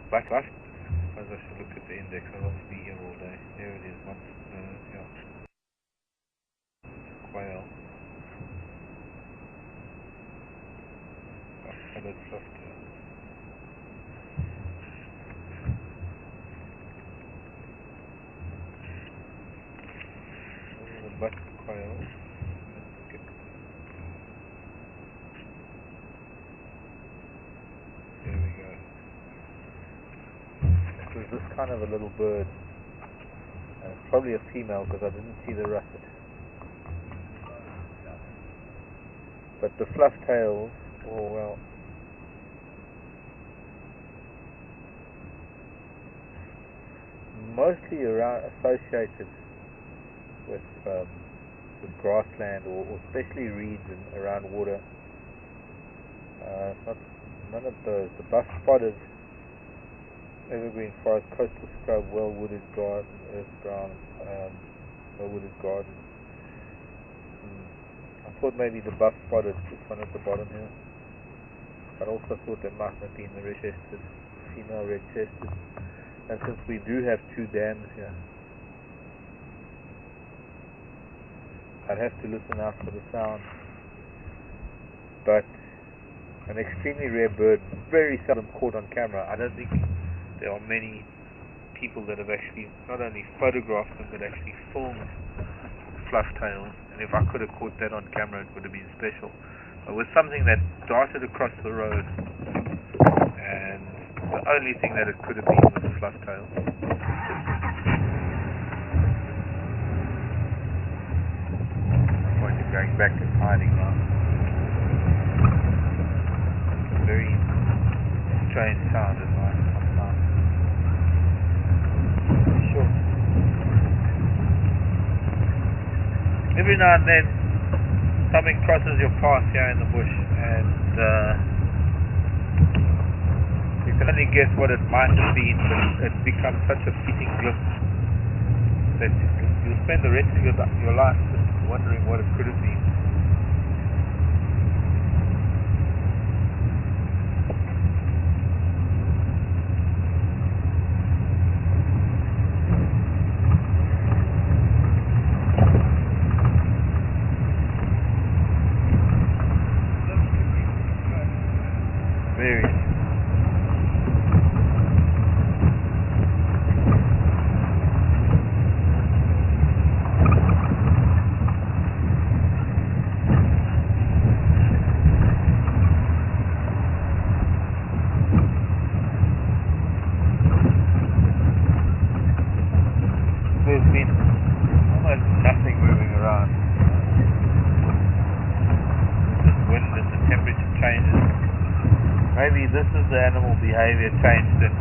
black light. I suppose I should look at the index. I'll only be here all day. There it is. Yeah. Quail. Buff-headed fluff tail. Those are the buck quails. There we go. It was this kind of a little bird. It's probably a female because I didn't see the russet. But the fluff tails, oh well. Mostly associated with grassland or especially reeds and around water. None of those. The buff-spotted evergreen forest, coastal scrub, well-wooded garden, earth brown, well-wooded garden. I thought maybe the buff-spotted, this one at the bottom here. I also thought there might have been the red-chested, female red-chested. And since we do have two dams here, I'd have to listen out for the sound. But an extremely rare bird, very seldom caught on camera. I don't think there are many people that have actually not only photographed them but actually filmed fluff tails. And if I could have caught that on camera, it would have been special. It was something that darted across the road, and the only thing that it could have been was a fluff tail. I'm going back and hiding now. It's a very strange sound at night sometimes. Sure. Every now and then something crosses your path here in the bush, and you can only guess what it might have been, but it becomes such a fleeting glimpse that you'll spend the rest of your life just wondering what it could have been. Very. There's been almost nothing moving around. This wind and the temperature changes. Maybe this is the animal behavior change that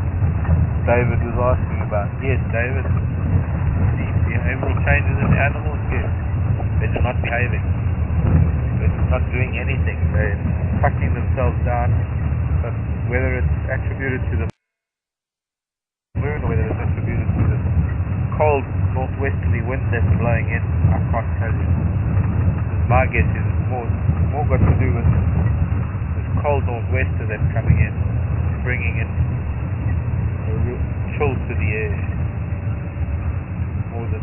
David was asking about. Yes, David, the behavioral changes in the animals, yes. They're not behaving. They're not doing anything. They're tucking themselves down. But whether it's attributed to the moon or whether it's attributed to the cold northwesterly wind that's blowing in, I can't tell you. My guess is it's more got to do with cold northwester that's coming in, bringing in a real chill to the air more than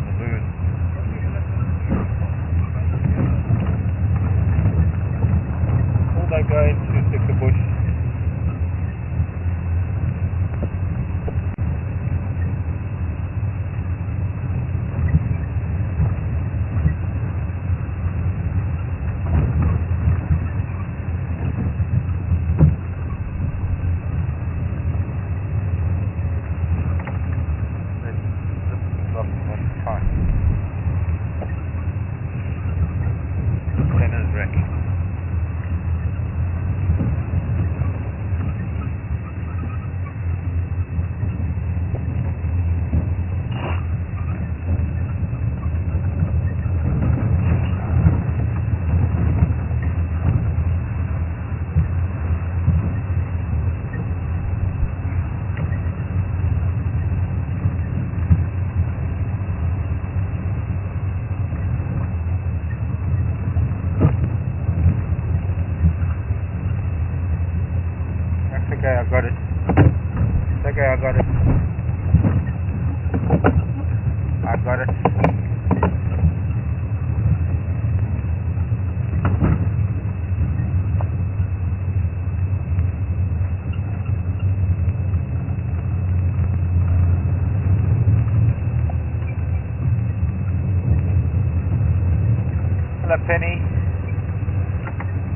Hello, Penny.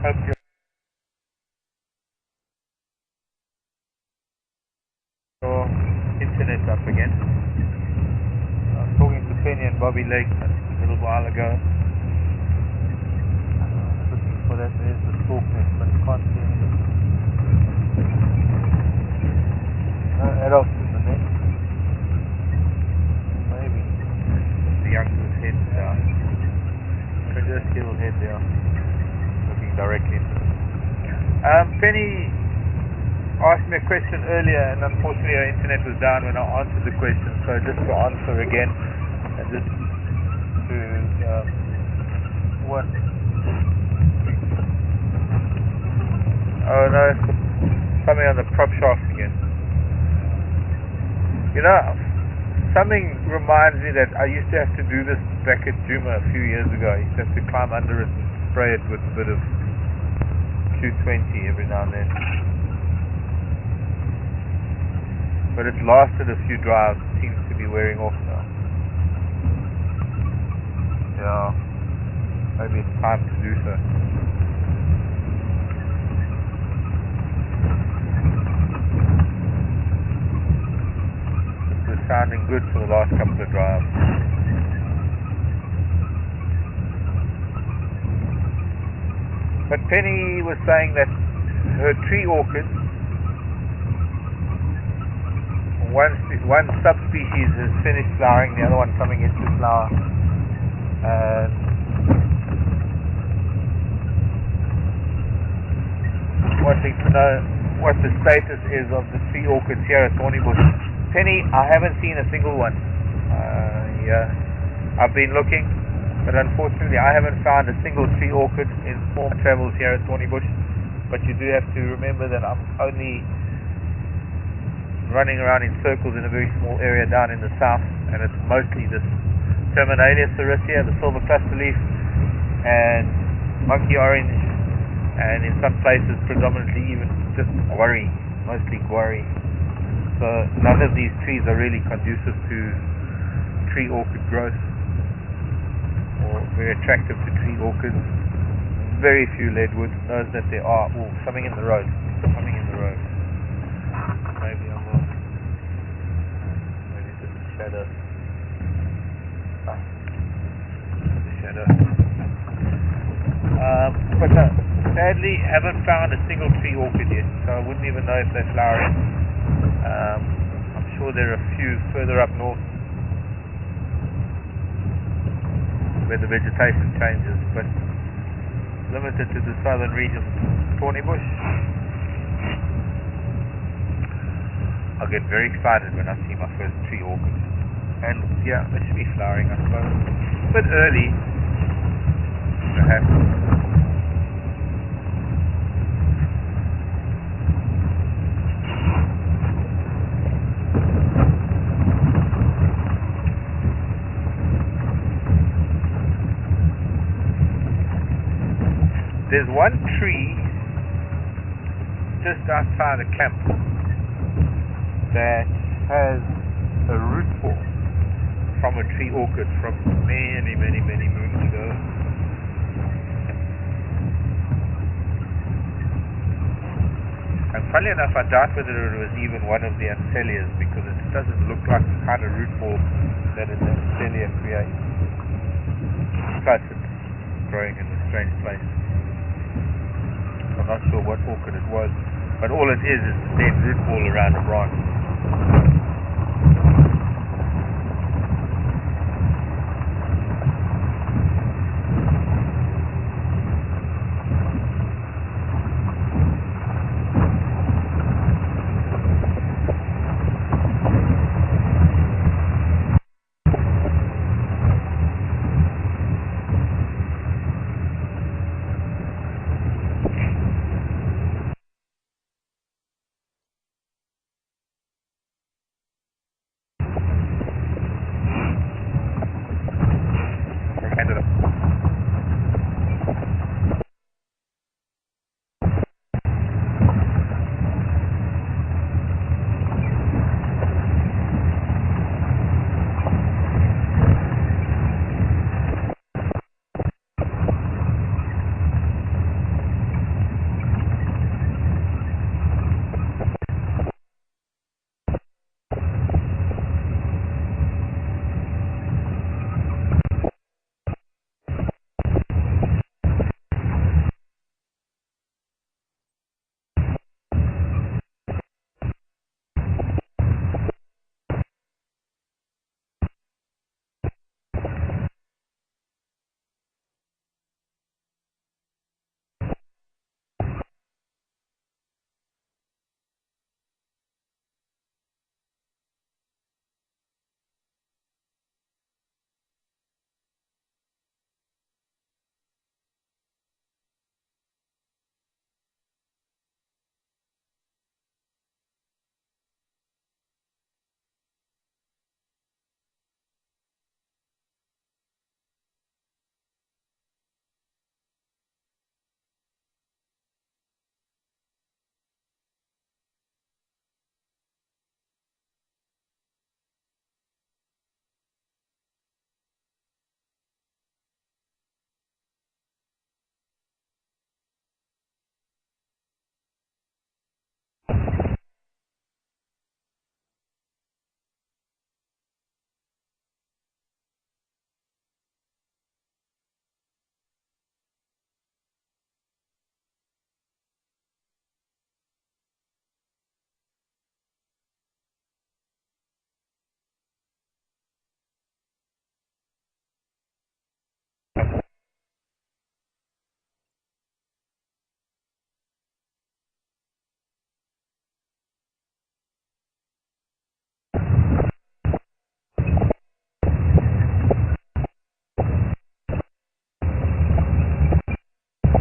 Hope your internet's up again. I was talking to Penny and Bobby Lake a little while ago. Looking for that. There's the stalk nest, but you can't see anything. No adults in the nest. Maybe the youngster's head down. Just little head there, looking directly into it. Penny asked me a question earlier, and unfortunately her internet was down when I answered the question. So just to answer again, and just to what? Oh no, it's something on the prop shaft again. You know, something reminds me that I used to have to do this back at Juma a few years ago. I used to have to climb under it and spray it with a bit of Q20 every now and then. But it's lasted a few drives. It seems to be wearing off now. Yeah, maybe it's time to do so. This is sounding good for the last couple of drives. But Penny was saying that her tree orchids, one subspecies has finished flowering, the other one coming into flower, and wanting to know what the status is of the tree orchids here at Thornybush. Penny, I haven't seen a single one. Yeah, I've been looking, but unfortunately I haven't found a single tree orchid in all my travels here at Thornybush. But you do have to remember that I'm only running around in circles in a very small area down in the south, and it's mostly this Terminalia sericea, the silver cluster leaf, and monkey orange, and in some places predominantly even just guarri, mostly guarri. So none of these trees are really conducive to tree orchid growth, or very attractive to tree orchids. Very few leadwoods. Knows that there are. Oh, something in the road. Something in the road. Maybe I will. Maybe it's just a shadow. The shadow. But no, sadly, haven't found a single tree orchid yet, so I wouldn't even know if they're flowering. I'm sure there are a few further up north where the vegetation changes, but limited to the southern region. Thornybush, I'll get very excited when I see my first tree orchid. And yeah, they should be flowering, I suppose. A bit early, perhaps. There's one tree just outside the camp that has a root ball from a tree orchid from many moons ago. And funny enough, I doubt whether it was even one of the anthelias, because it doesn't look like the kind of root ball that an anthelia creates. Plus, it's growing in a strange place. I'm not sure what orchid it was, but all it is a dead root ball around a branch.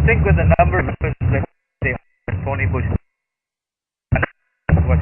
think with the number of birds that they have at Thornybush, what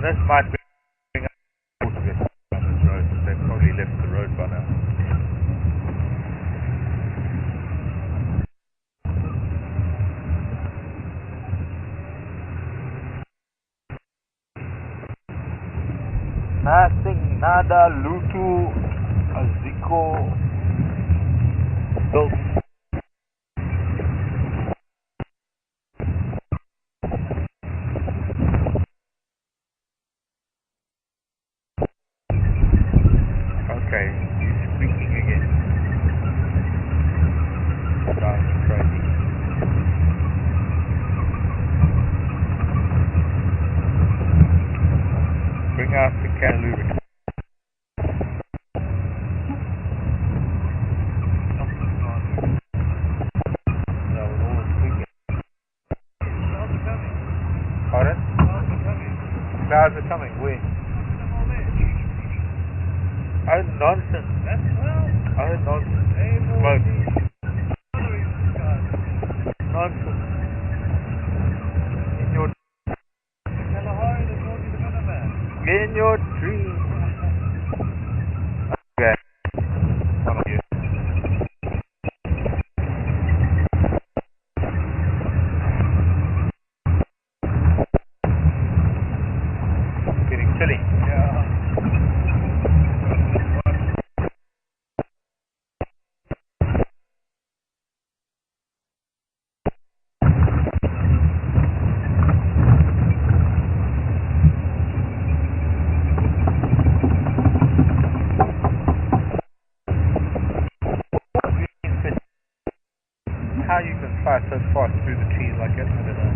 this might bring up on this road, but they've probably left the road by now. Nothing, nada, lutu, aziko, built. Okay, he's squeaking again. Driving crazy. Bring out the cantaloupe. Pardon? Clouds are coming. Where? Oh, nonsense. Oh, nonsense. Smoke. Nonsense. In your dreams. Okay. One of you. Getting chilly. Yeah. How you can fly so fast through the trees like that, I don't know.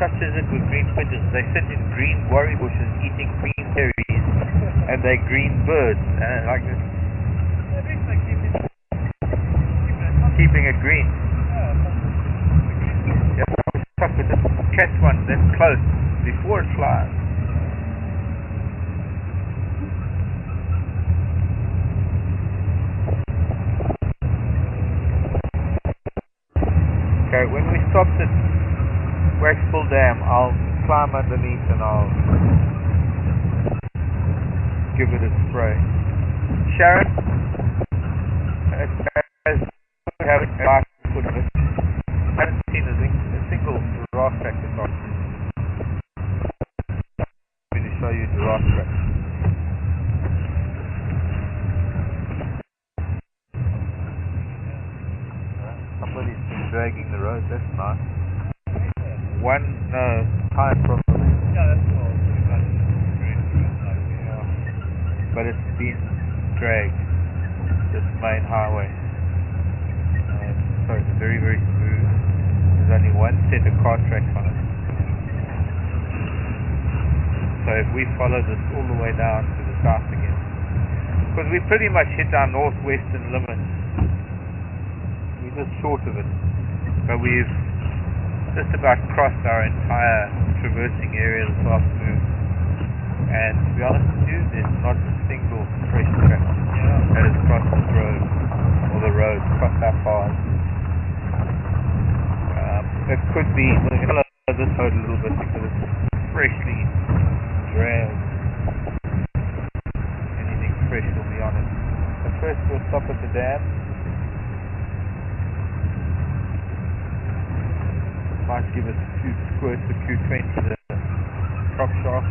Such is it with green pigeons. They sit in green worry bushes eating green berries and they're green birds. And like this. Keeping it green. Yeah, but just catch one that's close before it flies. Okay, when we stopped at Waxpool Dam, I'll climb underneath and I'll give it a spray. Sharon, as we have a life foot of it, I haven't seen a single giraffe track this on. I'm going to show you giraffe track. Somebody's been dragging the road, that's nice. One, no, time from... Yeah, that's all. But it's been dragged, this main highway. So it's very, very smooth. There's only one set of car tracks on it. So if we follow this all the way down to the south again, because we pretty much hit our northwestern limit. We're just short of it. But we've just about crossed our entire traversing area this afternoon. And to be honest with you, there's not a single fresh track that has crossed this road, or the road, crossed our paths. It could be, we're going to follow this road a little bit because it's freshly dragged. Anything fresh will be on it. But first we'll stop at the dam. Might give us a few squirts of Q20 to the prop shaft.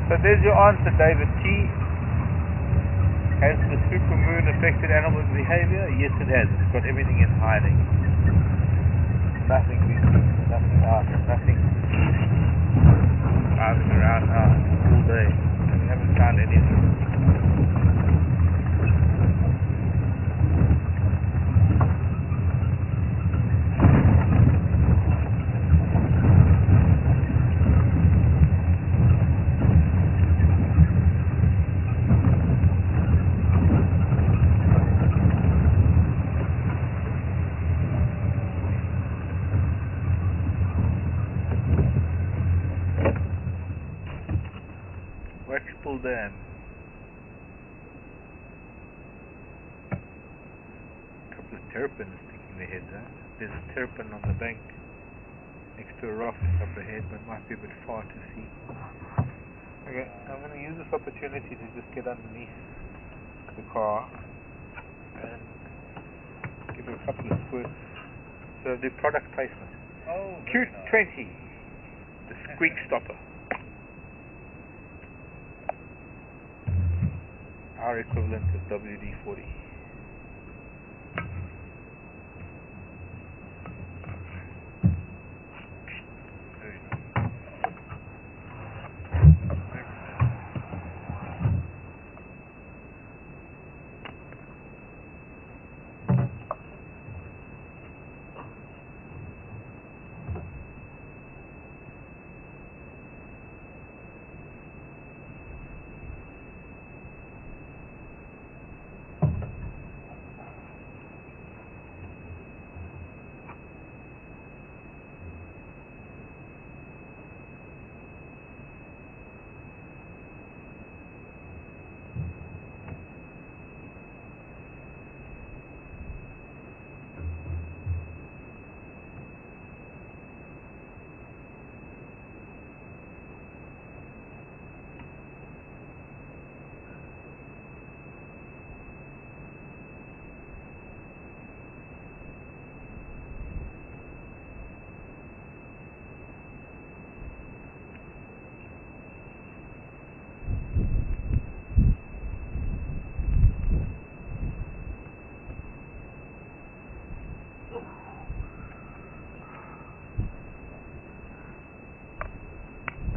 So there's your answer, David T. Has the supermoon affected animal behavior? Yes, it has. It's got everything in hiding. Nothing being seen, nothing out, nothing driving around all day. We haven't found anything. Wexpool Dam. A couple of terrapins sticking their heads out. There's a terrapin on the bank next to a raft up ahead, but it might be a bit far to see. Okay, I'm going to use this opportunity to just get underneath the car and give it a couple of squirts. So do product placement. Oh, Q20, the squeak stopper. Our equivalent is WD-40. Very nice.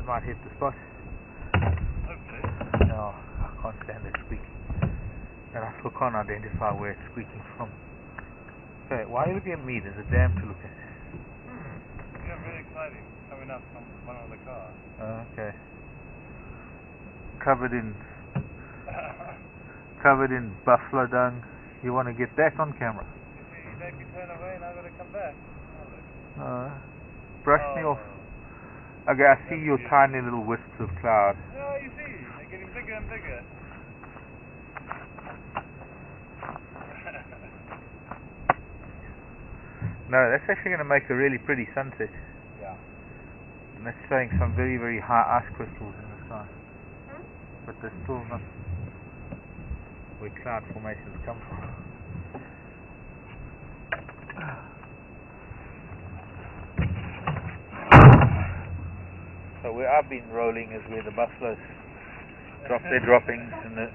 Might hit the spot. Hopefully. No, I can't stand it squeaking. And I still can't identify where it's squeaking from. Okay, why are you looking at me? There's a dam to look at. Yeah, really exciting. Coming up from one of the cars. Okay. Covered in buffalo dung. You want to get that on camera? You see, he made me turn away and I've got to come back. Oh, look. Brush me off. Okay, I see your tiny little wisps of cloud. Oh, you see, they're getting bigger and bigger. No, that's actually going to make a really pretty sunset. Yeah. And that's showing some very, very high ice crystals in the sky. But they're still not where cloud formations come from. So where I've been rolling is where the buffaloes drop their droppings and the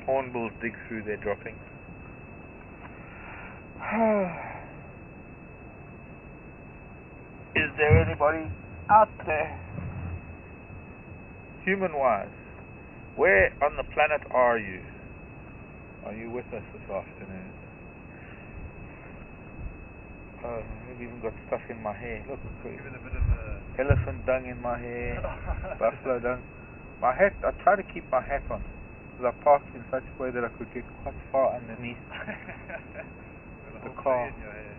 hornbills dig through their droppings. Is there anybody out there, human-wise? Where on the planet are you? Are you with us this afternoon? Oh, I've even got stuff in my hair. Look, Give it a bit of a... elephant dung in my hair, buffalo dung. My hat, I try to keep my hat on because I parked in such a way that I could get quite far underneath the car. In your hair.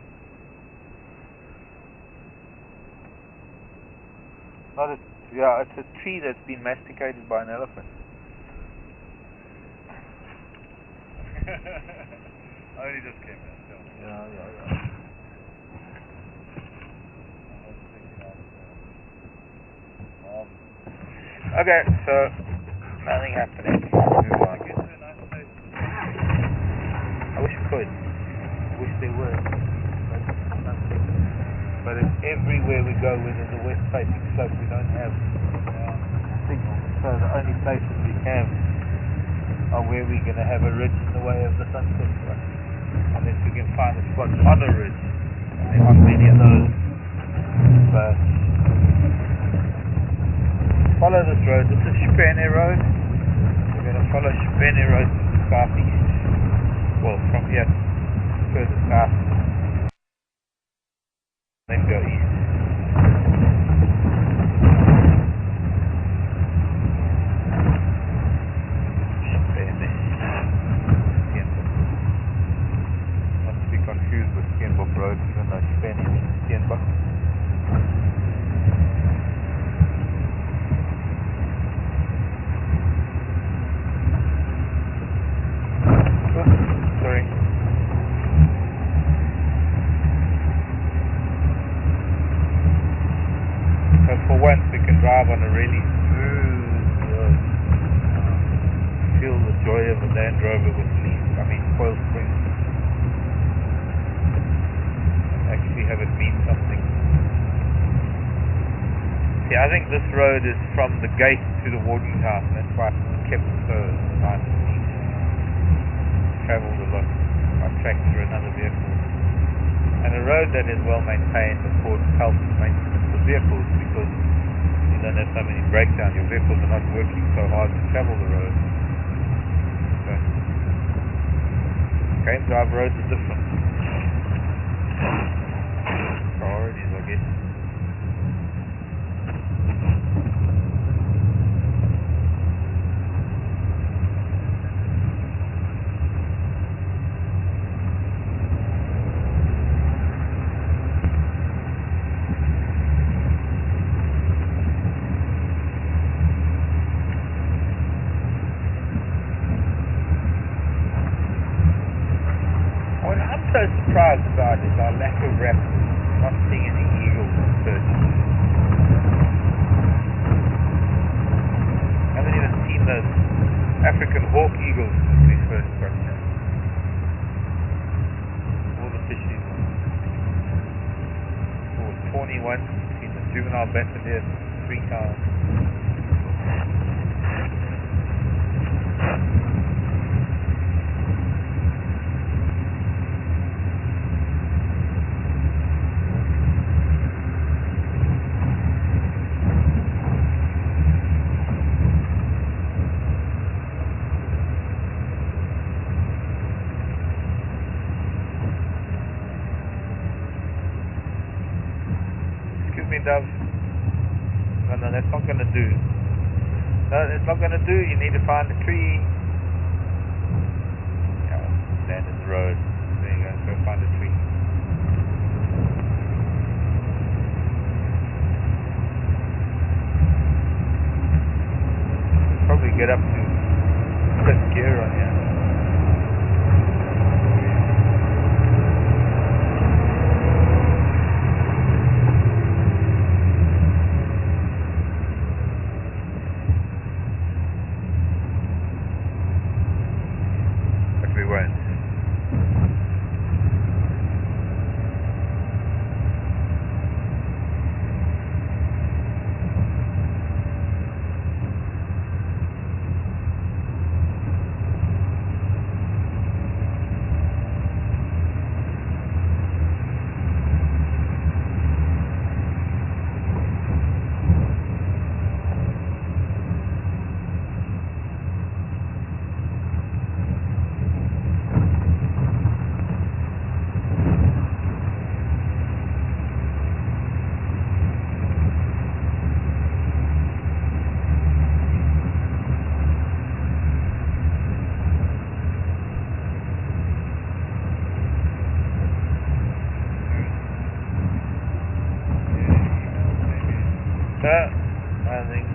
Yeah, it's a tree that's been masticated by an elephant. I only just came in. So. Yeah. Okay, so nothing happening. Move on. Get to a nice place. I wish we could. I wish there were. But it's everywhere we go where there's a west facing slope we don't have signal. So the only places we have are where we're going to have a ridge in the way of the sunset spot. Unless we can find a spot on a ridge. And there aren't many of those. So follow this road. This is Spene Road. We're going to follow Spene Road to the southeast. Well, from here further south. Then go east. Confused with Steenbok Road, even though Spene means Steenbok. Oh, sorry. So for once we can drive on a really smooth road. Feel the joy of a Land Rover with coil springs. Actually have it mean something. Yeah, I think this road is from the gate to the warden's house, and that's why it's kept so nice and neat. Travelled a lot by tractor and other vehicles. And a road that is well maintained, of course, helps maintenance of vehicles, because you don't have so many breakdowns. Your vehicles are not working so hard to travel the road. So, game drive roads are different. Priorities, I guess. What I'm so surprised about is our lack of raptors. Not seeing any eagles in search. I haven't even seen those African hawk eagles since we first got here. All the fishies ones. Oh, tawny ones. Seen the juvenile battalion 3 times. Dove. No, that's not going to do. No, it's not going to do. You need to find a tree. Yeah, stand in the road. There you go. Go find a tree. Probably get up to 5th gear on here. I think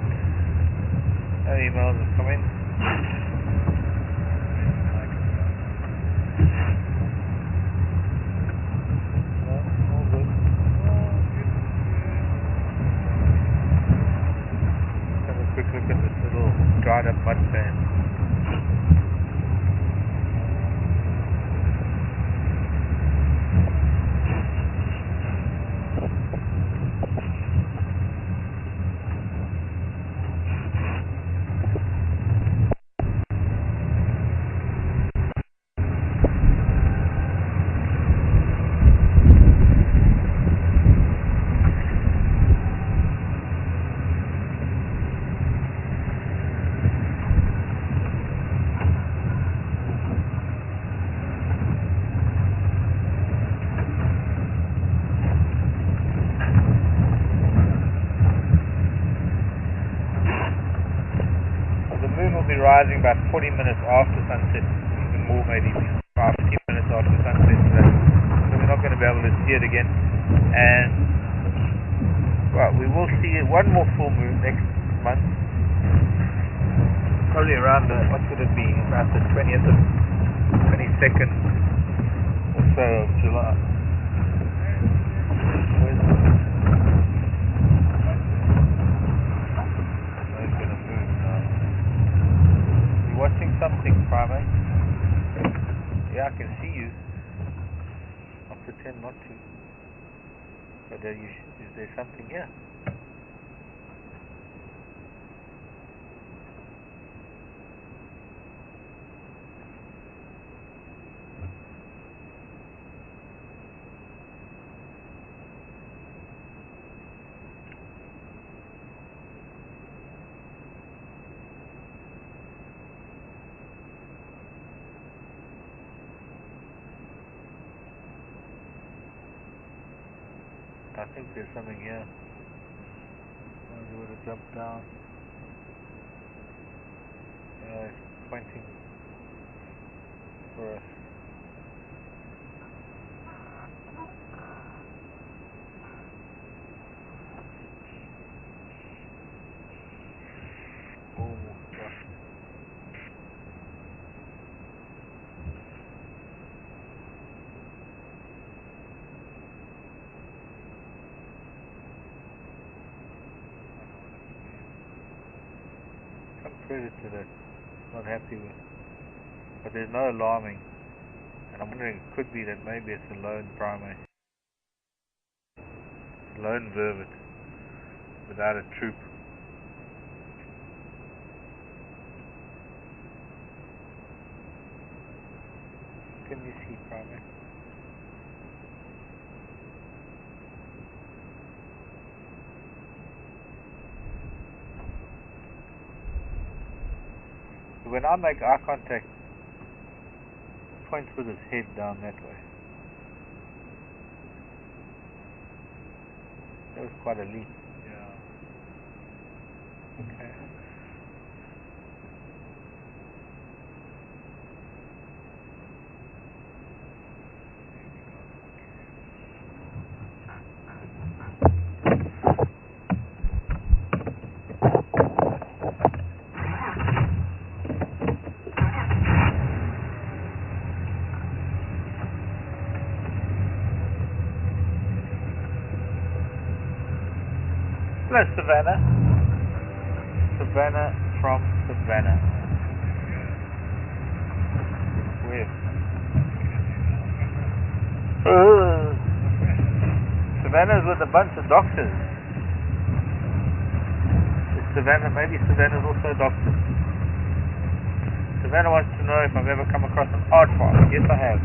no emails have come in. No, all good. Have a quick look at this little dried up mud pan. rising about 40 minutes after sunset, even more maybe 15 minutes after sunset. So we're not going to be able to see it again. And well, we will see one more full moon next month. Probably around what would it be? About the 20th or 22nd or so of July. Watching something, primate. Yeah, I can see you. I'll pretend not to. But is there something here? I think there's something here. I would have jumped down. Yeah, it's pointing for us. Oh gosh. Predator that I'm not happy with, but there's no alarming, and I'm wondering it could be that maybe it's a lone primate, lone vervet without a troop. Can you see primate? When I make eye contact, he points with his head down that way. That was quite a leap. Yeah. Okay. Hello, Savannah. Savannah from Savannah. Where? Savannah's with a bunch of doctors. Is Savannah, maybe Savannah's also a doctor. Savannah wants to know if I've ever come across an aardvark. Yes, I have.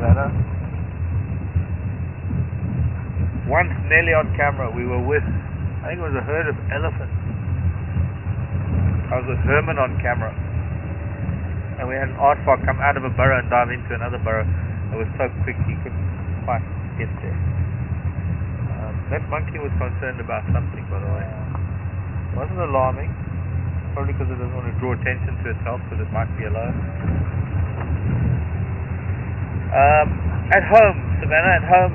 Savannah. Once nearly on camera, we were with, I think it was a herd of elephants. I was with Herman on camera, and we had an aardvark come out of a burrow and dive into another burrow. It was so quick he couldn't quite get there. That monkey was concerned about something, by the way. It wasn't alarming, probably because it doesn't want to draw attention to itself, because it might be alone. At home, Savannah, at home,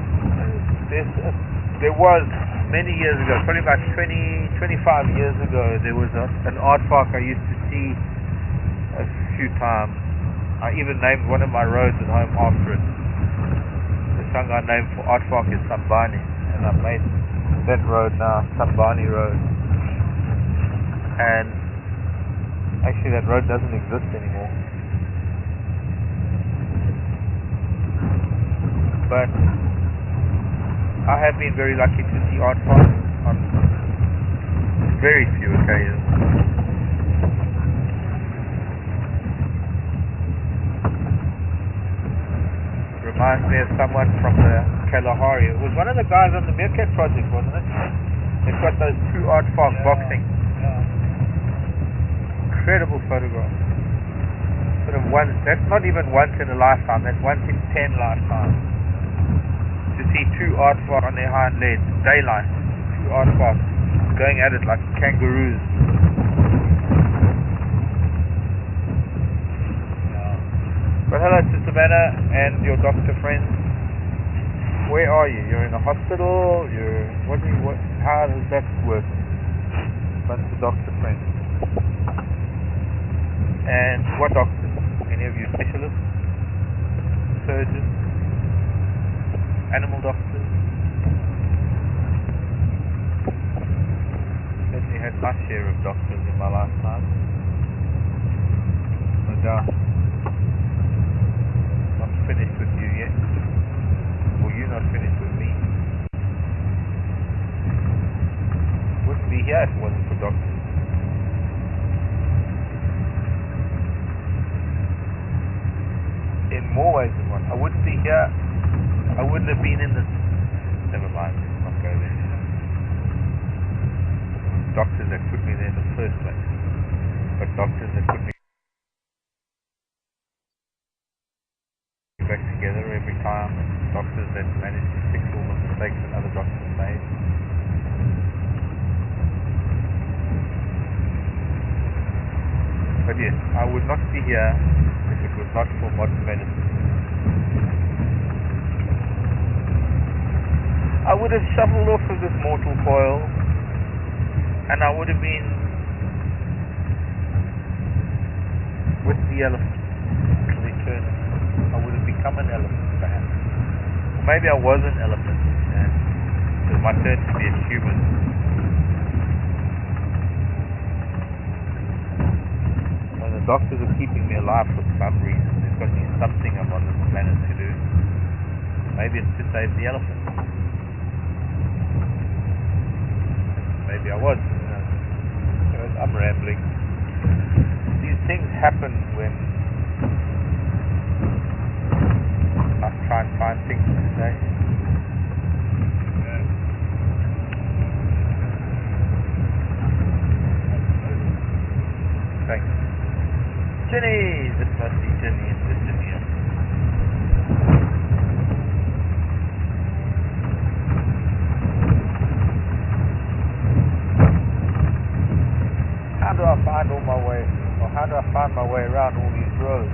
there was many years ago, probably about 25 years ago, there was an aardvark I used to see a few times. I even named one of my roads at home after it. The song I named for aardvark is Sambani, and I've made that road now Sambani Road. And actually that road doesn't exist anymore. But I have been very lucky to see aardvarks on very few occasions. Reminds me of someone from the Kalahari. It was one of the guys on the Meerkat project, wasn't it? They've got those two aardvark boxing. Incredible photograph. Sort of once, that's not even once in a lifetime, that's once in 10 lifetimes. To see two aardvark on their hind legs, daylight, two aardvark going at it like kangaroos. But hello to Savannah and your doctor friend. Where are you? You're in a hospital? How does that work? Bunch of doctor friends. And what doctors? Any of you specialists? Surgeons? Animal doctors? Certainly had my share of doctors in my lifetime. No doubt. Not finished with you yet. Or you not finished with me. Wouldn't be here if it wasn't for doctors. In more ways than one. I wouldn't be here. I wouldn't have been in this. Never mind. I'll go there. Doctors that put me there in the first place. But doctors that put me back together every time. Doctors that managed to fix all the mistakes that other doctors made. But yes, I would not be here if it was not for modern medicine. I would have shuffled off of this mortal coil, and I would have been with the elephant till eternity. I would have become an elephant, perhaps. Or maybe I was an elephant, and it was my turn to be a human. And the doctors are keeping me alive for some reason. There's got to be something I'm on this planet to do. Maybe it's to save the elephant. Maybe I was. I'm rambling. These things happen when I try and find things to say. Thanks. Jenny! This must be Jenny in Virginia. How do I find all my way, or how do I find my way around all these roads?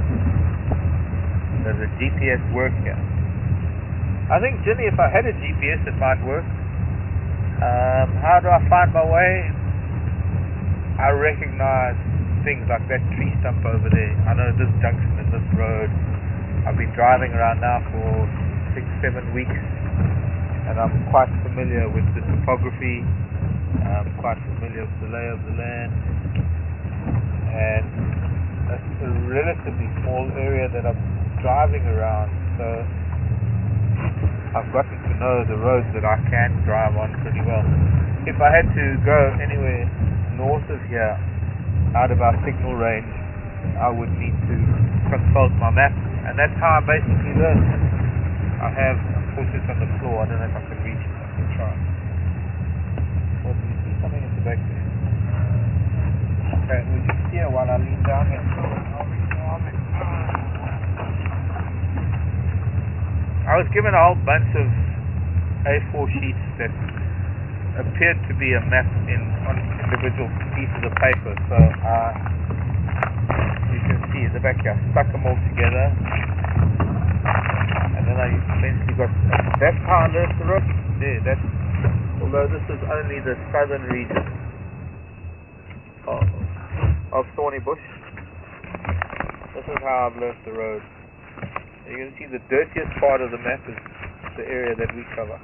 Does a GPS work here? I think, Jenny, if I had a GPS, it might work. How do I find my way? I recognize things like that tree stump over there. I know this junction and this road. I've been driving around now for 6-7 weeks, and I'm quite familiar with the topography. I'm quite familiar with the lay of the land, and it's a relatively small area that I'm driving around, so I've gotten to know the roads that I can drive on pretty well. If I had to go anywhere north of here, out of our signal range, I would need to consult my map, and that's how I basically learn. I have, of course it's on the floor, I don't know if I can reach it, I can try. Well, do you see something at the back there? Okay, would you steer while I lean down here? I was given a whole bunch of A4 sheets that appeared to be a map on individual pieces of paper, so you can see in the back here, I stuck them all together, and then I eventually got, that's how I learned the road. There, that's, although this is only the southern region of Thornybush, this is how I've learned the road. You can see the dirtiest part of the map is the area that we cover.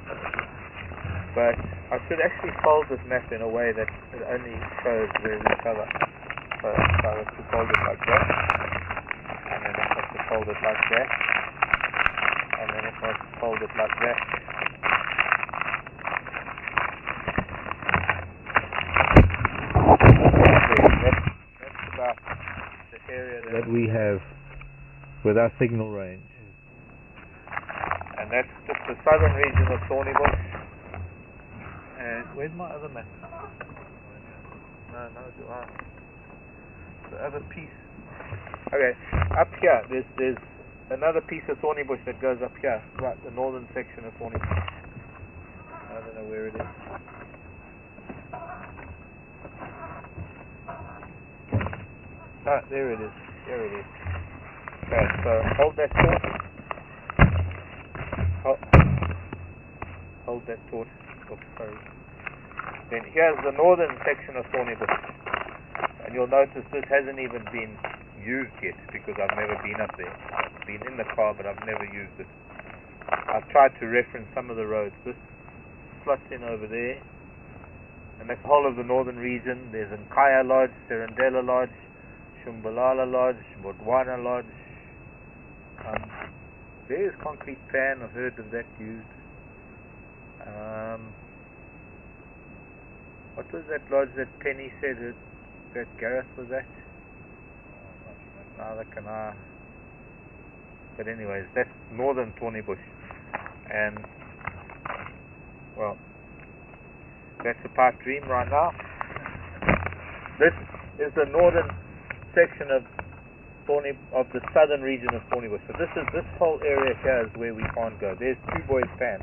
But I should actually fold this map in a way that it only shows where we cover. So I have to fold it like that, and then I have to fold it like that, and then I have to fold it like that. That's about the area that we have with our signal range. And that's just the southern region of Thornybush. And where's my other map? No, do I? The other piece. Okay, up here, there's another piece of Thornybush that goes up here, right, the northern section of Thornybush. I don't know where it is. Ah, there it is. There it is. Okay. So hold that thought. Hold that thought. Oops, sorry. Then here's the northern section of Thornybush. And you'll notice this hasn't even been used yet because I've never been up there. I've been in the car but I've never used it. I've tried to reference some of the roads. This slots in over there. And that's the whole of the northern region. There's Nkaya Lodge, Serendela Lodge, Shumbalala Lodge, Bodwana Lodge. There's Concrete Pan. I've heard of that used. What was that lodge that Penny said that Gareth was at? Neither can I. But anyways, that's northern Thornybush. And, well, that's a pipe dream right now. This is the northern section of the southern region of Thornybush. So this whole area here is where we can't go. There's Two Boys Pan,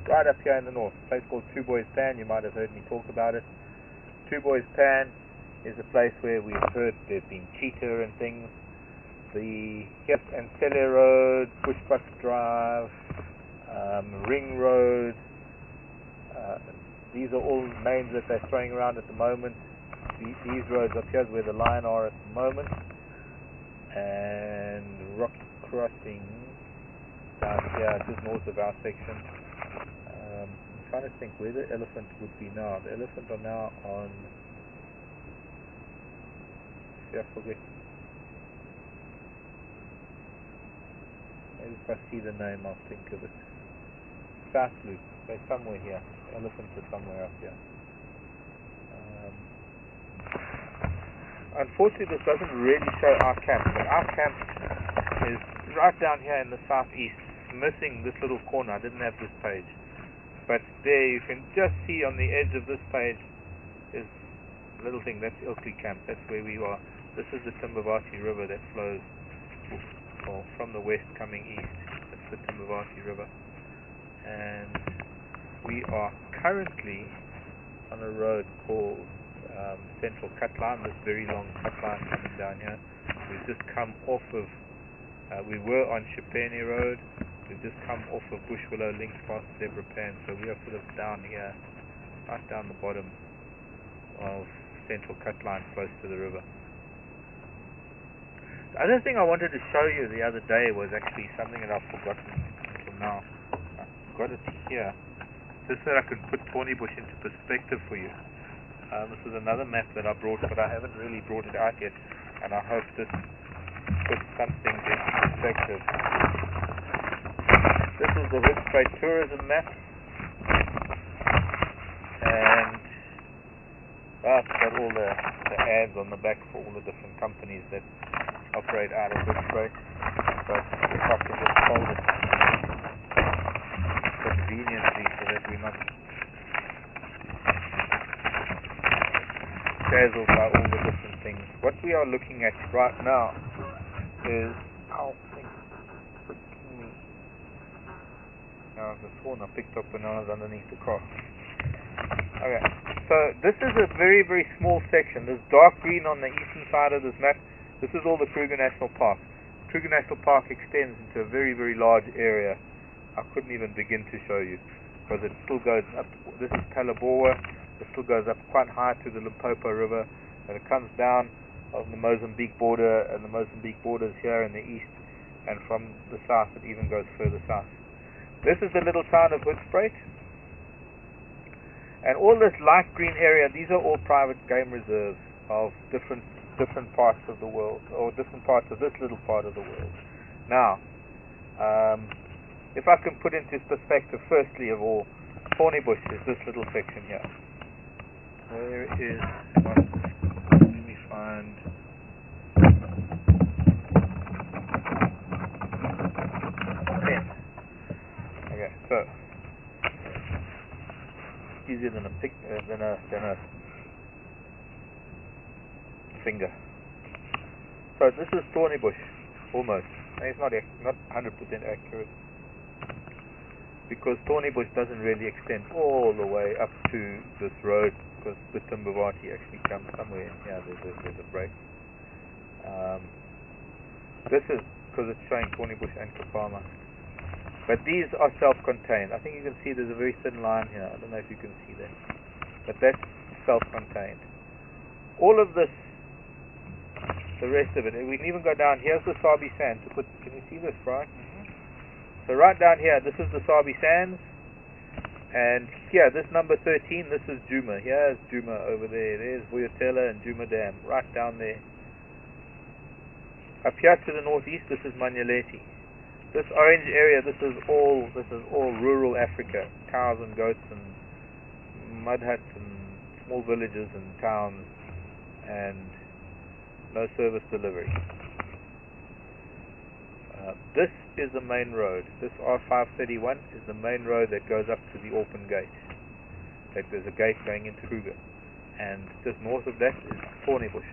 right up here in the north. A place called Two Boys Pan. You might have heard me talk about it. Two Boys Pan is a place where we've heard there's been cheetah and things. The Ancele Road, Bushbuck Drive, Ring Road. These are all names that they're throwing around at the moment. These roads up here is where the line are at the moment. And Rocky Crossing down here, just north of our section. I'm trying to think where the elephant would be now. The elephant are now on... I forget. Maybe if I see the name, I'll think of it. South Loop. They're somewhere here. Elephants are somewhere up here. Unfortunately, this doesn't really show our camp, but our camp is right down here in the southeast, missing this little corner. I didn't have this page, but there you can just see on the edge of this page is a little thing. That's Ilkley Camp. That's where we are. This is the Timbavati River that flows from the west coming east. That's the Timbavati River, and we are currently on a road called Central Cut Line, this very long cut line coming down here. We've just come off of, we were on Chipene Road. We've just come off of Bush Willow Links past Zebra Pan, so we are sort of down here, right down the bottom of Central Cut Line, close to the river. The other thing I wanted to show you the other day was actually something that I've forgotten until now. I've got it here, just so that I could put Thornybush into perspective for you. This is another map that I brought, but I haven't really brought it out yet, and I hope this puts something into perspective. This is the Hoedspruit tourism map, and that's got all the ads on the back for all the different companies that operate out of Hoedspruit. But if I can just hold it conveniently so that we're not dazzled by all the different things. What we are looking at right now is the swan I picked up when I was underneath the car. Okay, so this is a very, very small section. This dark green on the eastern side of this map, this is all the Kruger National Park. Kruger National Park extends into a very, very large area. I couldn't even begin to show you because it still goes up. This is Palaboa. It still goes up quite high to the Limpopo River, and it comes down on the Mozambique border, and the Mozambique border is here in the east, and from the south it even goes further south. This is the little town of Hoedspruit, and all this light green area, these are all private game reserves of different parts of the world, or different parts of this little part of the world. Now, if I can put into perspective, firstly of all, Thornybush is this little section here. Where is, let me find, okay, so, easier than a finger. So this is Thornybush, almost. And it's not 100% accurate, because Thornybush doesn't really extend all the way up to this road, because the Timbavati actually comes somewhere in here. There's a break. This is because it's showing Thornybush and Kapama. But these are self-contained. I think you can see there's a very thin line here. I don't know if you can see that. But that's self-contained. All of this, the rest of it, we can even go down. Here's the Sabi Sands. Can you see this, Brian? So right down here, this is the Sabi Sands. And here, this number 13, this is Juma. Here's Juma over there. There's Vuyatela and Juma Dam, right down there. Up here to the northeast, this is Manyaleti. This orange area, this is all rural Africa, cows and goats and mud huts and small villages and towns, and no service delivery. This is the main road. This R531 is the main road that goes up to the Orpen Gate. There's a gate going into Kruger, and just north of that is Thornybush.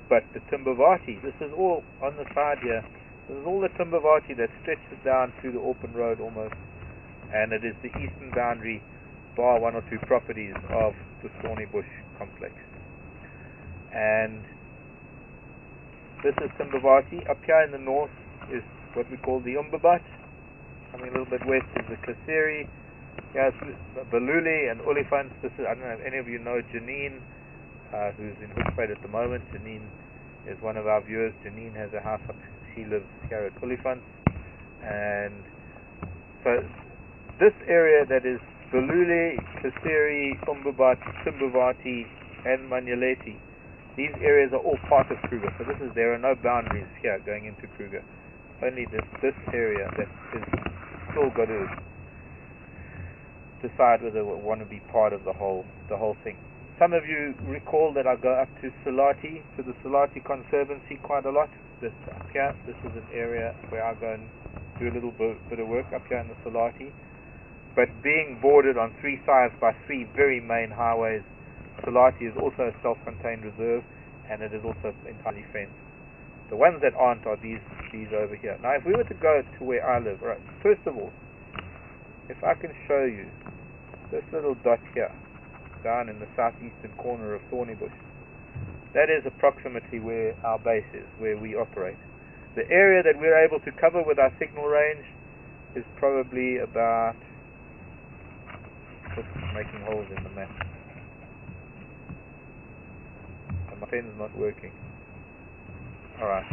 But the Timbavati, this is all on the side here. This is all the Timbavati that stretches down to the Orpen Road almost, and it is the eastern boundary, bar one or two properties of the Thornybush complex. And this is Timbavati. Up here in the north is what we call the Umbabat. Coming a little bit west is the Kaseri. Here's Baluli and Olifants. This is, I don't know if any of you know Janine, who's in Hoedspruit at the moment. Janine is one of our viewers. Janine has a house up. She lives here at Olifants. And so this area that is Baluli, Kaseri, Umbabat, Timbavati, and Manyaleti, these areas are all part of Kruger. So there are no boundaries here going into Kruger. Only this area that is still got to decide whether we want to be part of the whole thing. Some of you recall that I go up to Salati, to the Salati Conservancy quite a lot. This up here, this is an area where I go and do a little bit of work up here in the Salati. But being bordered on three sides by three very main highways, Salati is also a self-contained reserve, and it is also entirely fenced. The ones that aren't are these over here. Now, if we were to go to where I live, right, first of all, if I can show you this little dot here, down in the southeastern corner of Thornybush, that is approximately where our base is, where we operate. The area that we're able to cover with our signal range is probably about, just making holes in the map. And my pen's not working. Alright.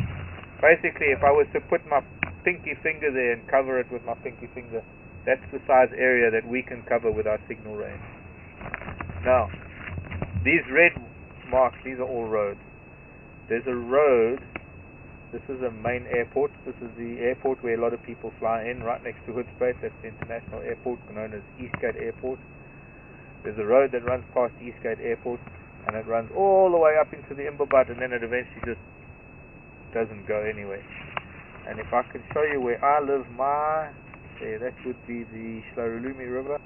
Basically, if I was to put my pinky finger there and cover it with my pinky finger, that's the size area that we can cover with our signal range. Now, these red marks, these are all roads. There's a road. This is a main airport. This is the airport where a lot of people fly in, right next to Hoedspruit. That's the international airport known as Eastgate Airport. There's a road that runs past Eastgate Airport, and it runs all the way up into the Imbabat, and then it eventually just doesn't go anywhere. And if I can show you where I live, that would be the Shlarulumi River.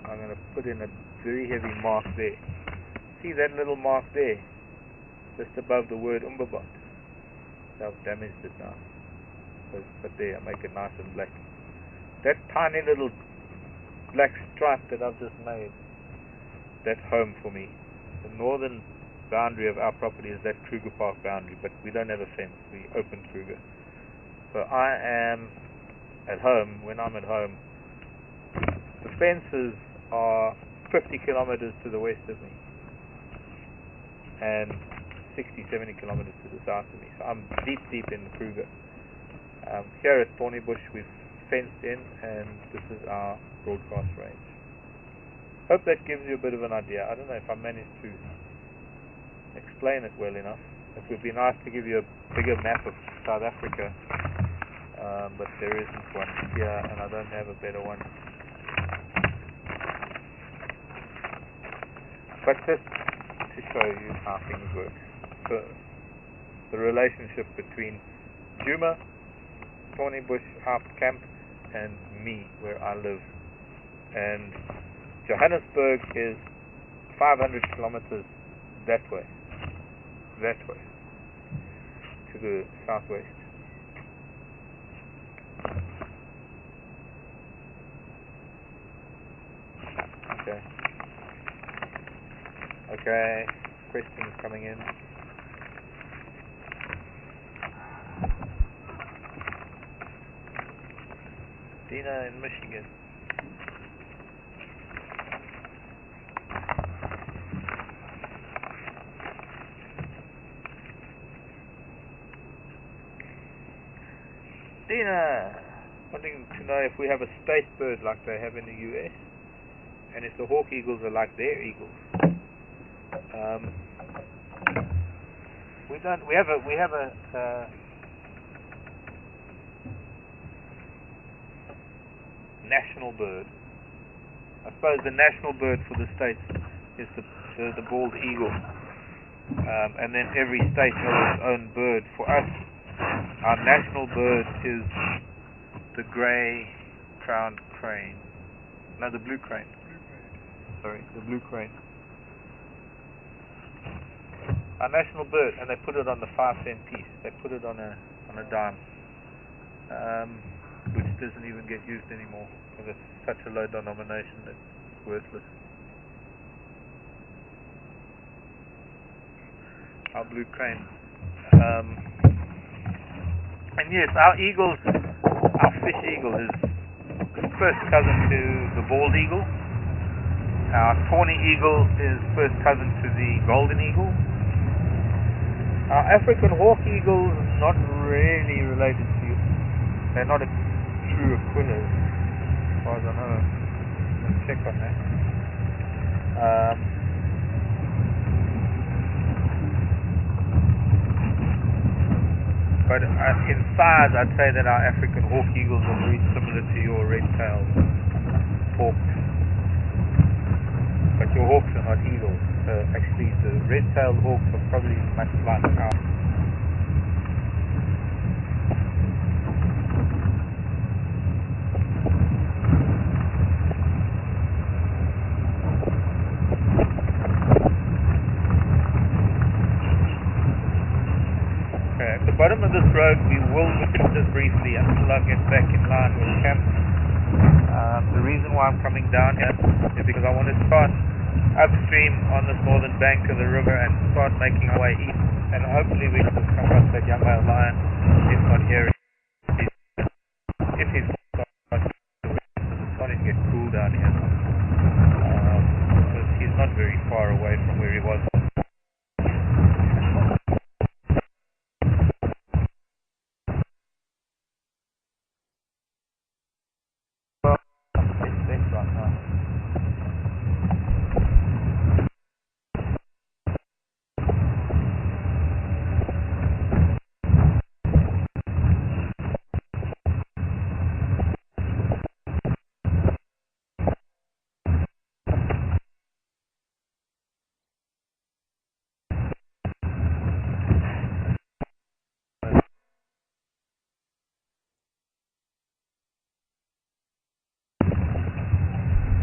I'm going to put in a very heavy mark there. See that little mark there? Just above the word Umbabat. I've damaged it now. But there, I make it nice and black. That tiny little black stripe that I've just made, that's home for me. The northern boundary of our property is that Kruger Park boundary, but we don't have a fence. We open Kruger. So I am at home. When I'm at home, the fences are 50 kilometers to the west of me and 60-70 kilometers to the south of me. So I'm deep in the Kruger. Here at Thornybush, we've fenced in, and this is our broadcast range. Hope that gives you a bit of an idea. I don't know if I managed to explain it well enough. It would be nice to give you a bigger map of South Africa, but there isn't one here, and I don't have a better one. But just to show you how things work. So, the relationship between Juma, Thornybush, our camp, and me, where I live. And Johannesburg is 500 kilometers that way, to the southwest. Okay, questions coming in. Dina in Michigan. Dina, wanting to know if we have a state bird like they have in the US, and if the hawk eagles are like their eagles. We don't. We have a national bird. I suppose the national bird for the states is the bald eagle, and then every state has its own bird. For us, our national bird is the grey-crowned crane. No, the blue crane. Sorry, the blue crane. Our national bird, and they put it on the 5-cent piece. They put it on a dime, which doesn't even get used anymore because it's such a low denomination that it's worthless. Our blue crane. And yes, our fish eagle is first cousin to the bald eagle. Our tawny eagle is first cousin to the golden eagle. Our African hawk eagle is not really related to you. They're not a true aquila, as far as I know. Let's check on that. But in size, I'd say that our African hawk eagles are very similar to your red-tailed hawks. But your hawks are not eagles. So actually, the red-tailed hawks are probably much like ours. Okay, at the bottom of this road, we will look at this briefly until I get back in line with camp. The reason why I'm coming down here is because I want to start upstream on this northern bank of the river and start making our way east, and hopefully we can just come across that young male lion, if not here. If he's starting to get cool down here, because he's not very far away from where he was.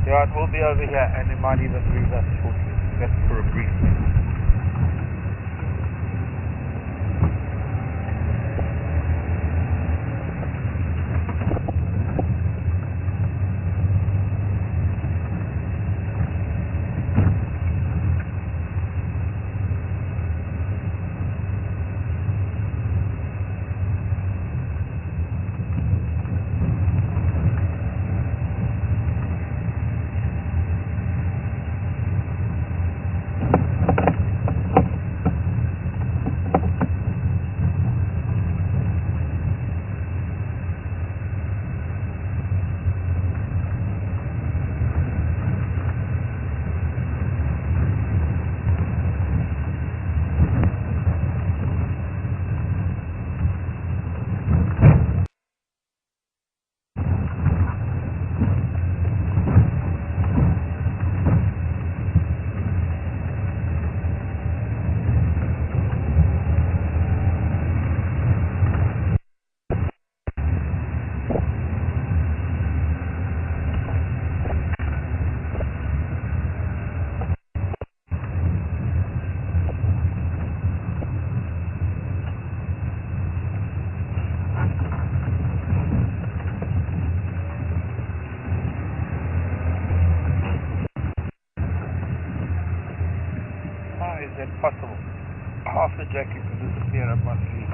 Yeah, it will be over here, and it might even move us shortly. Just for a brief minute. Is that possible? Half the jacket can disappear up my sleeve.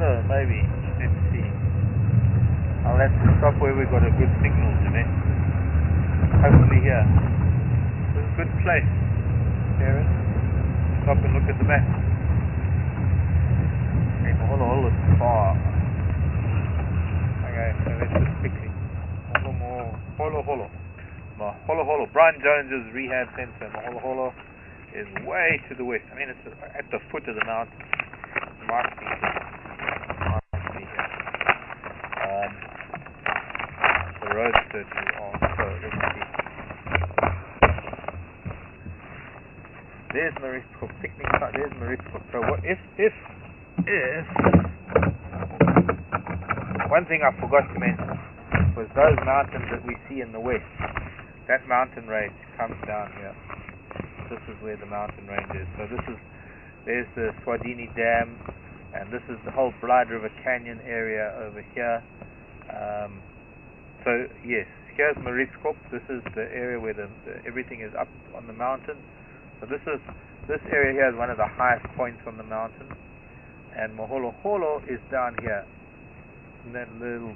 know, maybe. Let's see. I'll have to stop where we got a good signal, Jimmy. Hopefully here. This is a good place, Karen. Stop and look at the map. Okay, Maholo is far. Okay, so let's just quickly. Maholo. Brian Jones's rehab center. Maholo is way to the west. I mean, it's at the foot of the mountain. It might be here. The road certainly on. So let's see. There's Maritzburg picnic site. There's Maritzburg. So what if one thing I forgot to mention was those mountains that we see in the west. That mountain range comes down here. This is where the mountain range is. So there's the Swadini Dam, and this is the whole Blyde River Canyon area over here. So yes, here's Maritzburg. This is the area where everything is up on the mountain. So this area here is one of the highest points on the mountain, and Maholo is down here in that little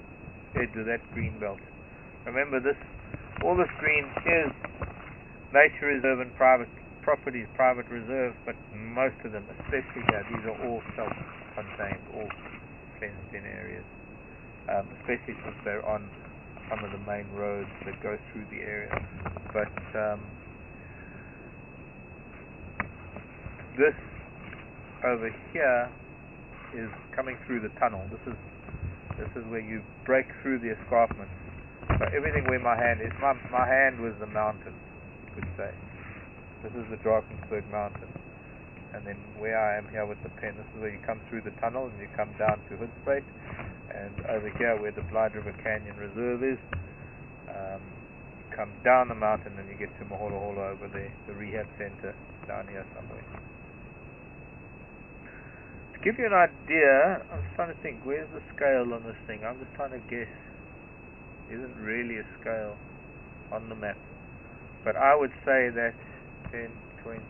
edge of that green belt. Remember, all this green is nature reserve and private properties, private reserve, but most of them, especially here, these are all self-contained, all fenced-in areas, especially since they're on some of the main roads that go through the area. But this over here is coming through the tunnel. This is where you break through the escarpment. So everything where my hand is, my hand was the mountain, you could say. This is the Drakensberg mountain. And then where I am here with the pen, this is where you come through the tunnel and you come down to Hoodspruit. And over here where the Blyde River Canyon Reserve is, you come down the mountain and you get to Maholo over there, the rehab center down here somewhere. To give you an idea, I'm just trying to think, where's the scale on this thing? I'm just trying to guess. Isn't really a scale on the map. But I would say that 10, 20...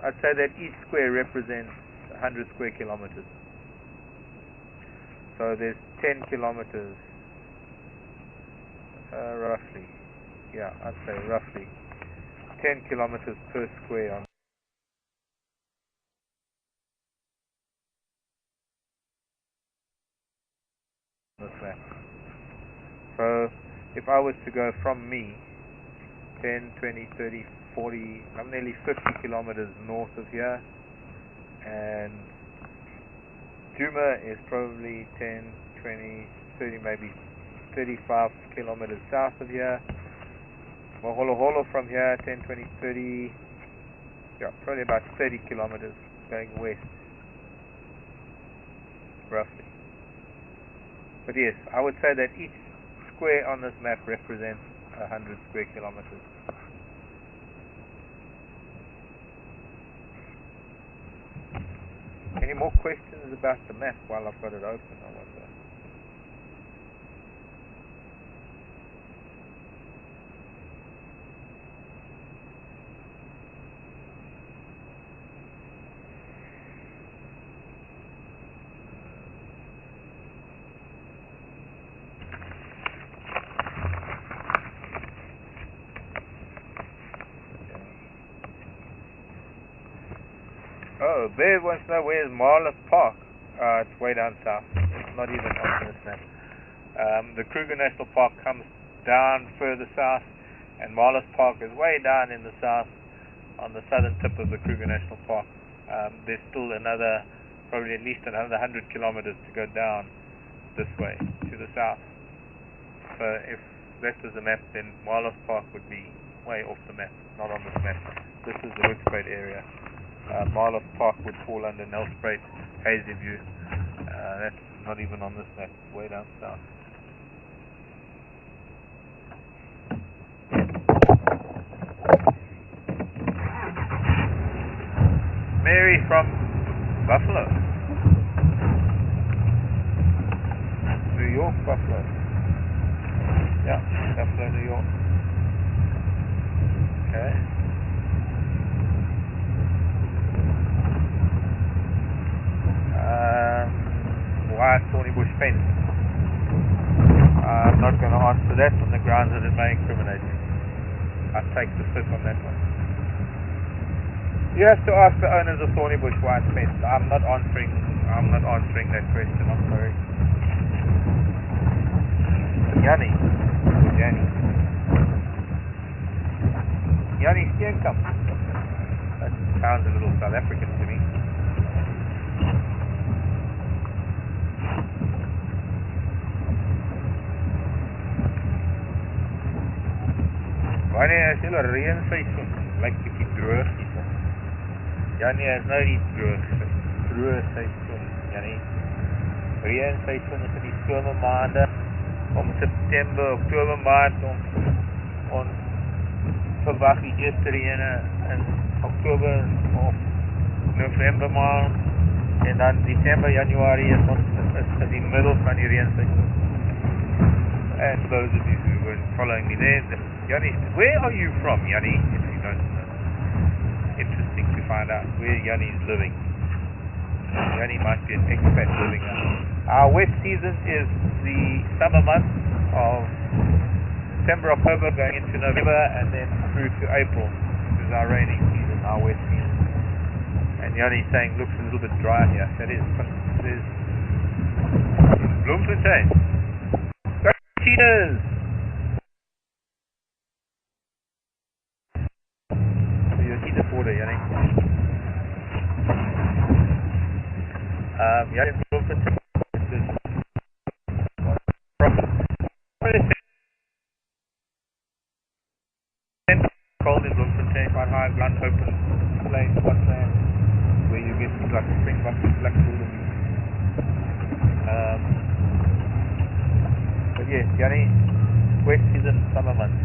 I'd say that each square represents 100 square kilometers. So there's 10 kilometers, roughly. Yeah, I'd say roughly 10 kilometers per square on this map. So if I was to go from me 10, 20, 30, 40, I'm nearly 50 kilometers north of here, and Djuma is probably 10, 20, 30, maybe 35 kilometers south of here. Maholo from here, 10, 20, 30, yeah, probably about 30 kilometers going west, roughly. But yes, I would say that each square on this map represents 100 square kilometers. Any more questions about the map while I've got it open, I wonder? Oh, Bear wants to know where's Marlow Park. It's way down south. It's not even on this map. The Kruger National Park comes down further south, and Marlow Park is way down in the south, on the southern tip of the Kruger National Park. There's still probably at least another 100 kilometers to go down this way, to the south. So if that was the map, then Marlow Park would be way off the map, not on this map. This is the Hoodspruit area. Marlow Park would fall under Nelspruit, Hazyview. That's not even on this map, way down south. Mary from Buffalo. New York, Buffalo. Yeah, Buffalo, New York. Okay. fence? I'm not going to answer that on the grounds that it may incriminate. I take the fifth on that one. You have to ask the owners of Thornybush why it's fenced. I'm not answering that question, I'm sorry. Yanni. Yanni Steenkamp. That sounds a little South African to me. Wanneer is julle reenseisoen? Lyk bietjie droog hier. Jannie is nou die droë seisoen, Jannie. Reenseisoen is in die somermaande. Om September, Oktober maand ons verwag die eerste reëne in Oktober of November maand. En dan December, January is die middel van die reenseisoen. And for those of you who were following me there, Yanni, where are you from, Yanni? If you don't know. Interesting to find out where Yanni is living. Yanni might be an expat living there. Our wet season is the summer months of September, October, going into November, and then through to April. This is our rainy season, our wet season. And Yanni's saying, looks a little bit dry here. That is, there's Bloemfontein. Go Cheetahs! Yeah, in Bloemfontein. Cold in Bloemfontein, quite high, blunt, open, plain, whatland, where you get things like springboks and black wildebeest. But yes, Yanni, wet season, summer months.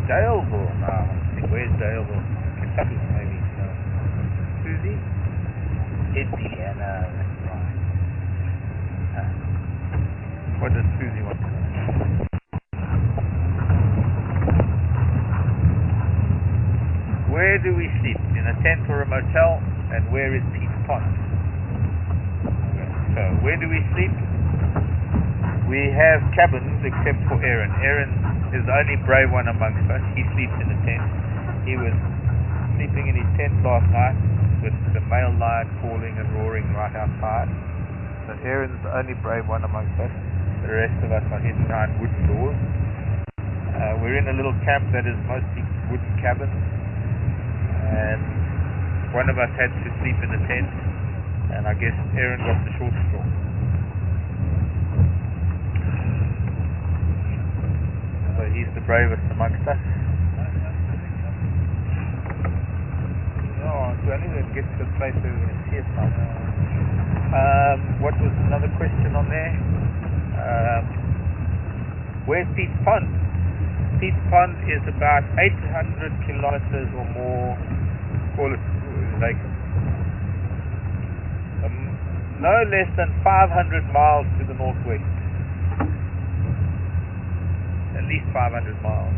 Daleville. I think where's Daleville? Kentucky, maybe. No. Susie? Indiana. That's right. What does Susie want to know? Where do we sleep? In a tent or a motel? And where is Pete's Pond? So, where do we sleep? We have cabins except for Aaron. Aaron is the only brave one amongst us. He sleeps in a tent. He was sleeping in his tent last night with the male lion calling and roaring right outside. So Aaron's the only brave one amongst us. The rest of us are hidden behind wooden doors. We're in a little camp that is mostly wooden cabins, and one of us had to sleep in the tent, and I guess Aaron got the short straw. So he's the bravest amongst us. Oh, so I need to get to the place where we're going to see it now. What was another question on there? Where's Pete's Pond? Pete's Pond is about 800 kilometers or more, call it like no less than 500 miles to the northwest. At least 500 miles.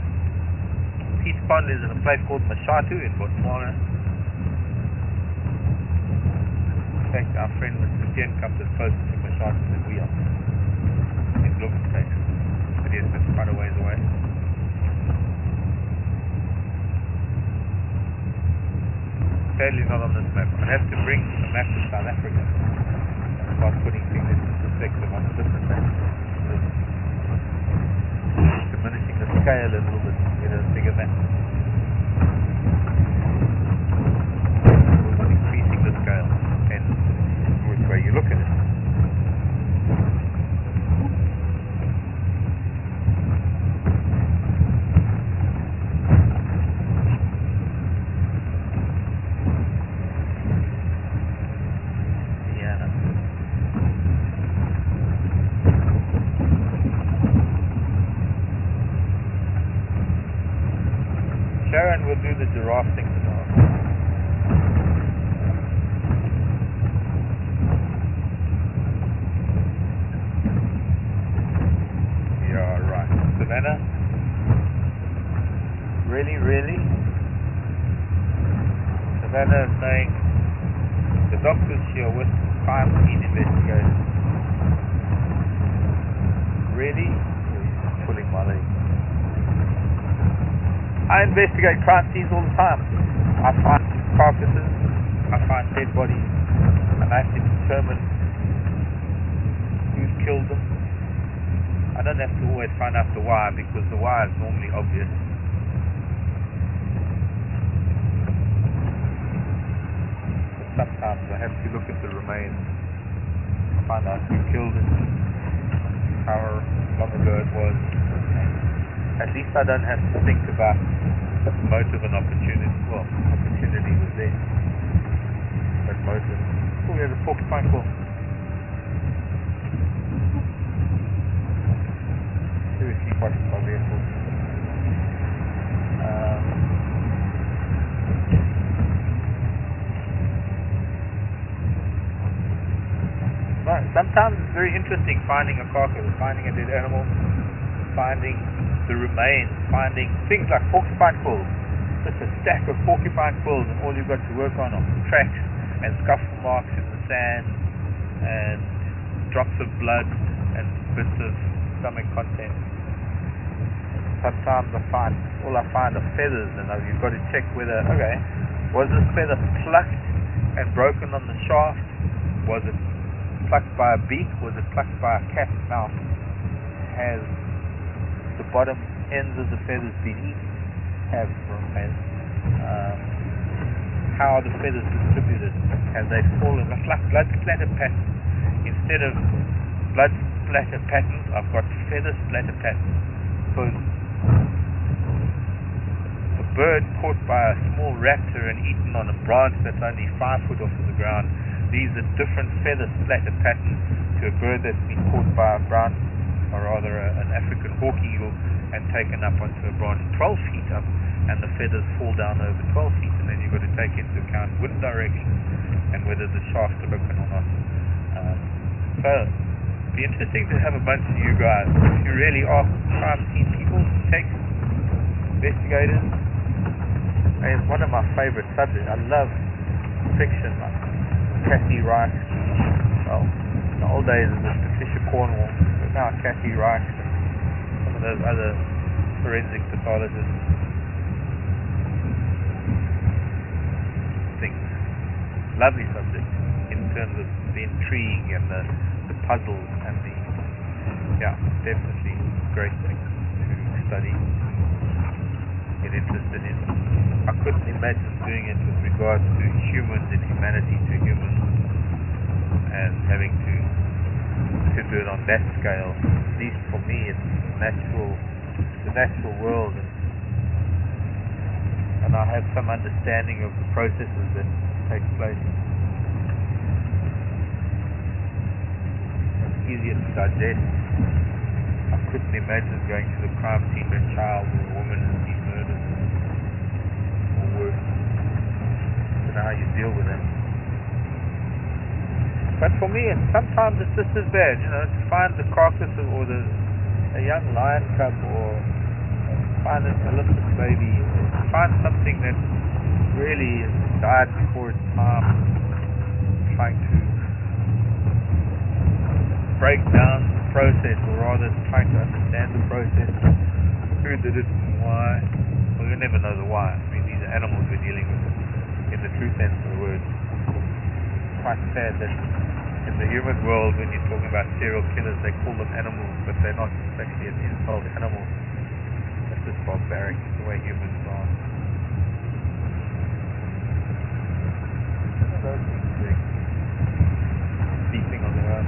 Pete's Pond is in a place called Mashatu in Botswana. In fact, our friend Mr. Steenkamp is closer to Mashatu than we are. In Bloemfontein. But yes, that's quite a ways away. Sadly not on this map. I'd have to bring a map to South Africa and start putting things into perspective on a different map. Diminishing the scale a little bit, get a bigger map. We're increasing the scale and which way you look at it. Sharon will do the giraffe thing tomorrow. Yeah, right. Savannah? Really? Savannah is saying the doctors here with crime scene investigators. Really? He's pulling my leg. I investigate crime scenes all the time. I find carcasses, I find dead bodies, and I have to determine who's killed them. I don't have to always find out the why, because the why is normally obvious. But sometimes I have to look at the remains, find out who killed it, how long ago it was. At least I don't have to think about motive and opportunity. Well, opportunity was there, but motive. Oh, there's a porcupine call. Seriously, watching my vehicles. But sometimes it's very interesting finding a carcass, finding a dead animal, finding the remains, finding things like porcupine quills. Just a stack of porcupine quills, and all you've got to work on are tracks and scuffle marks in the sand and drops of blood and bits of stomach content. Sometimes all I find are feathers, and you've got to check whether, okay, was this feather plucked and broken on the shaft? Was it plucked by a beak? Was it plucked by a cat's mouth? Has the bottom ends of the feathers been eaten? How are the feathers distributed? Have they fallen? It's like blood splatter patterns. Instead of blood splatter patterns, I've got feather splatter patterns. Because a bird caught by a small raptor and eaten on a branch that's only 5 foot off of the ground, these are different feather splatter patterns to a bird that's been caught by a brown, or rather an African hawk eagle, and taken up onto a branch 12 feet up, and the feathers fall down over 12 feet, and then you've got to take into account wind direction and whether the shafts are open or not. So it'd be interesting to have a bunch of you guys, if you really are crime scene people, detectives, investigators. It's one of my favorite subjects. I love fiction, like Kathy Rice. Well, in the old days it was Patricia Cornwall, but now Kathy Rice and some of those other forensic pathologists. Things. Lovely subject in terms of the intrigue and the puzzles and the, yeah, definitely great thing to study, get interested in. I couldn't imagine doing it with regards to humans and humanity to humans, and having to do it on that scale. At least for me, it's the natural world, and I have some understanding of the processes that take place. It's easier to digest. I couldn't imagine going to the crime scene when a child or a woman has been murdered, or worse. I don't know how you deal with them. But for me, sometimes it's just as bad, to find the carcass or a young lion cub, or find an elephant baby, or find something that really died before its time, trying to break down the process, or rather trying to understand the process, who did it and why. Well, you'll never know the why. I mean, these are animals we're dealing with in the true sense of the word. It's quite sad that in the human world, when you're talking about serial killers, they call them animals, but they're not. It's actually an insult. Animals. That's just barbaric, the way humans are. Those things beeping on their own.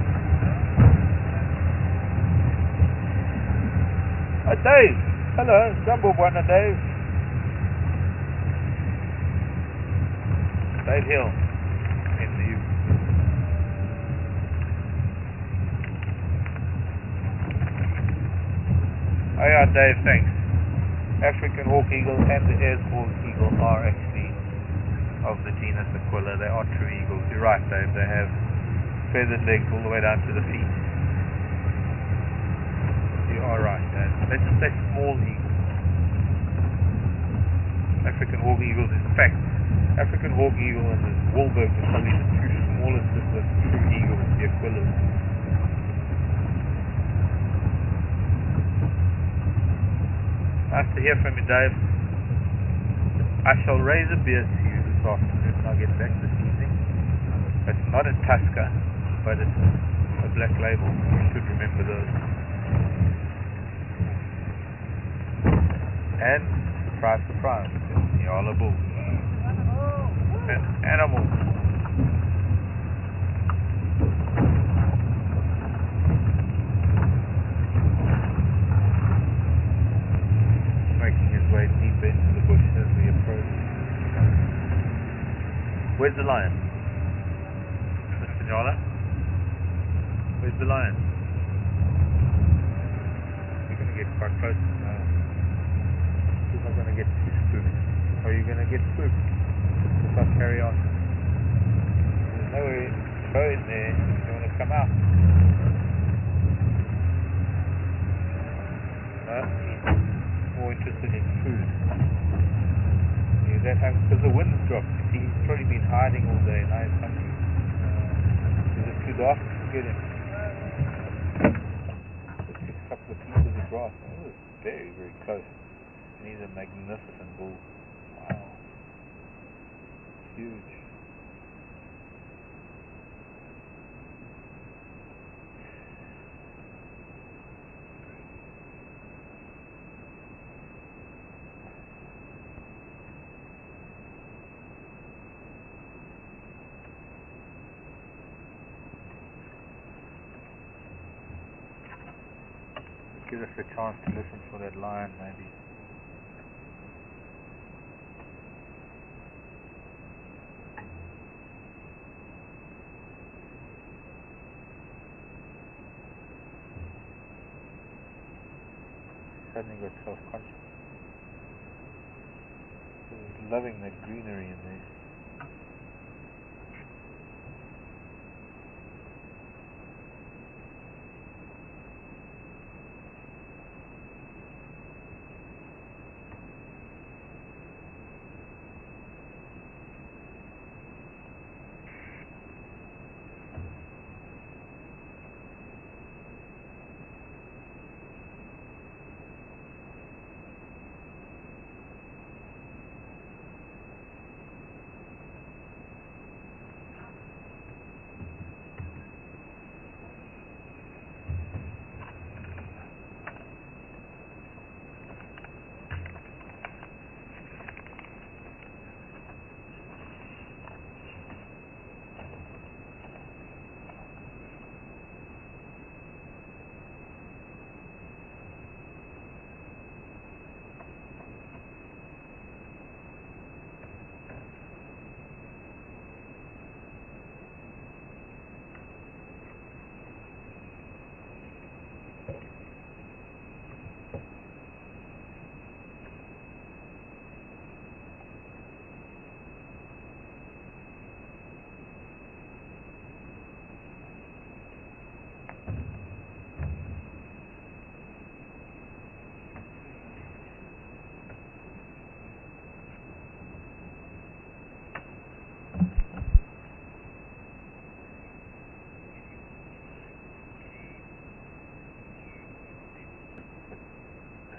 Dave! Hello, Jumbo Buena Dave. Dave Hill. In the UK. Oh yeah, Dave, thanks. African hawk eagle and the Ayers hawk eagle are actually of the genus Aquila. They are true eagles. You're right, Dave. They have feathered legs all the way down to the feet. You are right, Dave. They're small eagles. African hawk eagles. In fact, African hawk eagle and the Wahlberg are probably the two smallest of the true eagles, the aquillas. Nice to hear from you, Dave. I shall raise a beer to you this afternoon when I get back this evening. It's not a Tusker, but it's a black label. You should remember those. And, surprise, surprise, Yala Bull. An animal. Making his way deeper into the bush as we approach. Where's the lion? Mr. Yala? Where's the lion? We're going to get quite close now. We're not going to get spooked. Are you going to get spooked if I carry on? There's nowhere to go in there. You want to come out? No? More interested in food. Yeah, that happens because the wind's dropped. He's probably been hiding all day. Now he's hungry. Is it too dark to get him? Just a couple of pieces of grass. Oh, it's very, very close. And he's a magnificent bull. Wow. Huge. Give us a chance to listen for that lion, maybe. Suddenly got self-conscious. He's loving the greenery in there.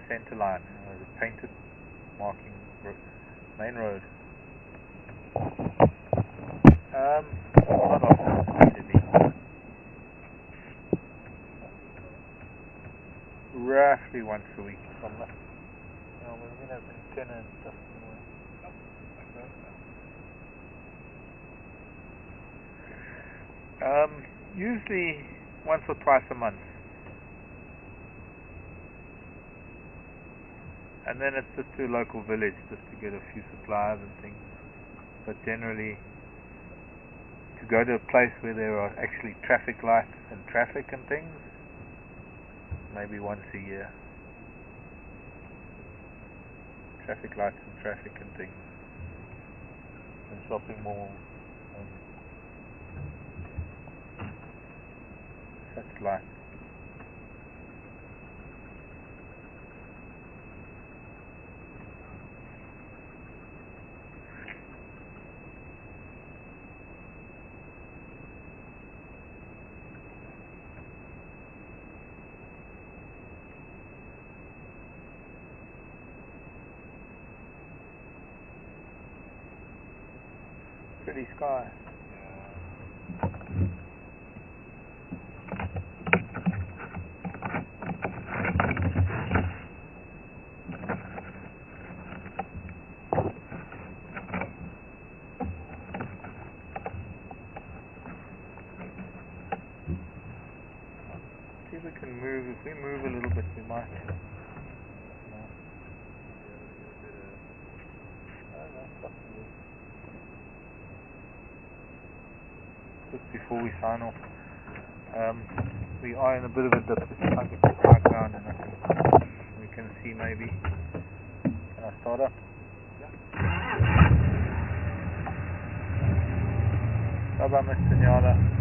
Center line, the painted marking main road. Not often, maybe. Roughly once a week. We're going to have antenna and stuff somewhere. Usually once or twice a month. And then it's just to a local village just to get a few supplies and things. But generally, to go to a place where there are actually traffic lights and traffic and things, maybe once a year. Traffic lights and traffic and things. And shopping malls and such like. pretty sky. See if we can move. If we move a little bit, we might. Just before we sign off, we are in a bit of a dip. Let's try and get the high ground and we can see maybe. Can I start up? Bye bye, Mr. Nyala.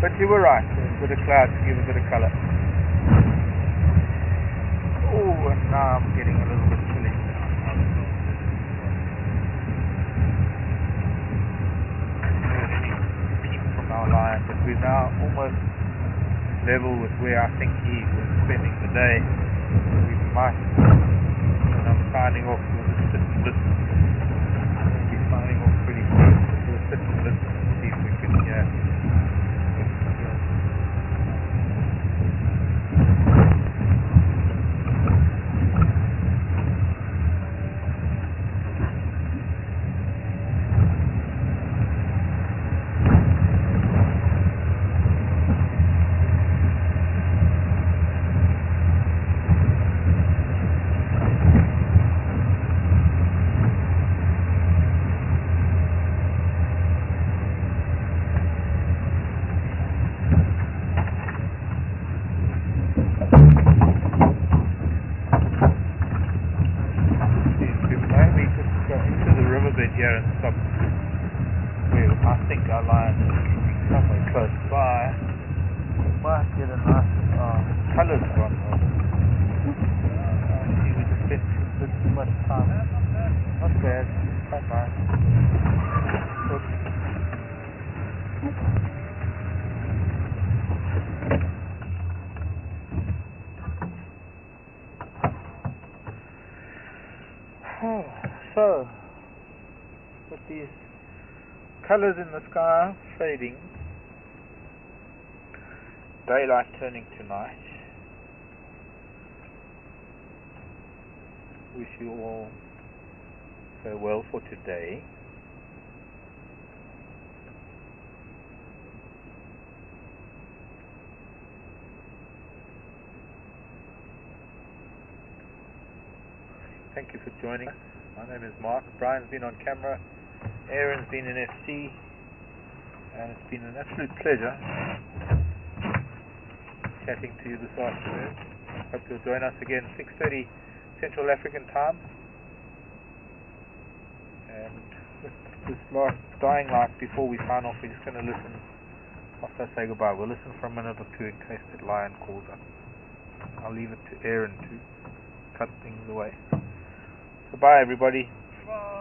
But you were right, there's a bit of cloud to give a bit of colour. Oh, and now I'm getting a little bit chilly. Peep from our line, but we're now almost level with where I think he was spending the day. We might, and I'm signing off, we'll just sit and listen. We'll be signing off pretty soon. We'll sit and listen and see if we can hear. Here and stop where I think our line is somewhere close by. We might get a nice colours gone. See, we just spent a bit too much time. Not bad, quite nice. So with these colours in the sky fading, daylight turning to night, wish you all farewell for today. Thank you for joining us. My name is Mark. Brian's been on camera. Aaron's been in FC. And it's been an absolute pleasure chatting to you this afternoon. Hope you'll join us again 6:30 Central African time. And with this last dying light before we sign off, we're just going to listen after I say goodbye. We'll listen for a minute or two in case that lion calls up. I'll leave it to Aaron to cut things away. So bye everybody. Bye.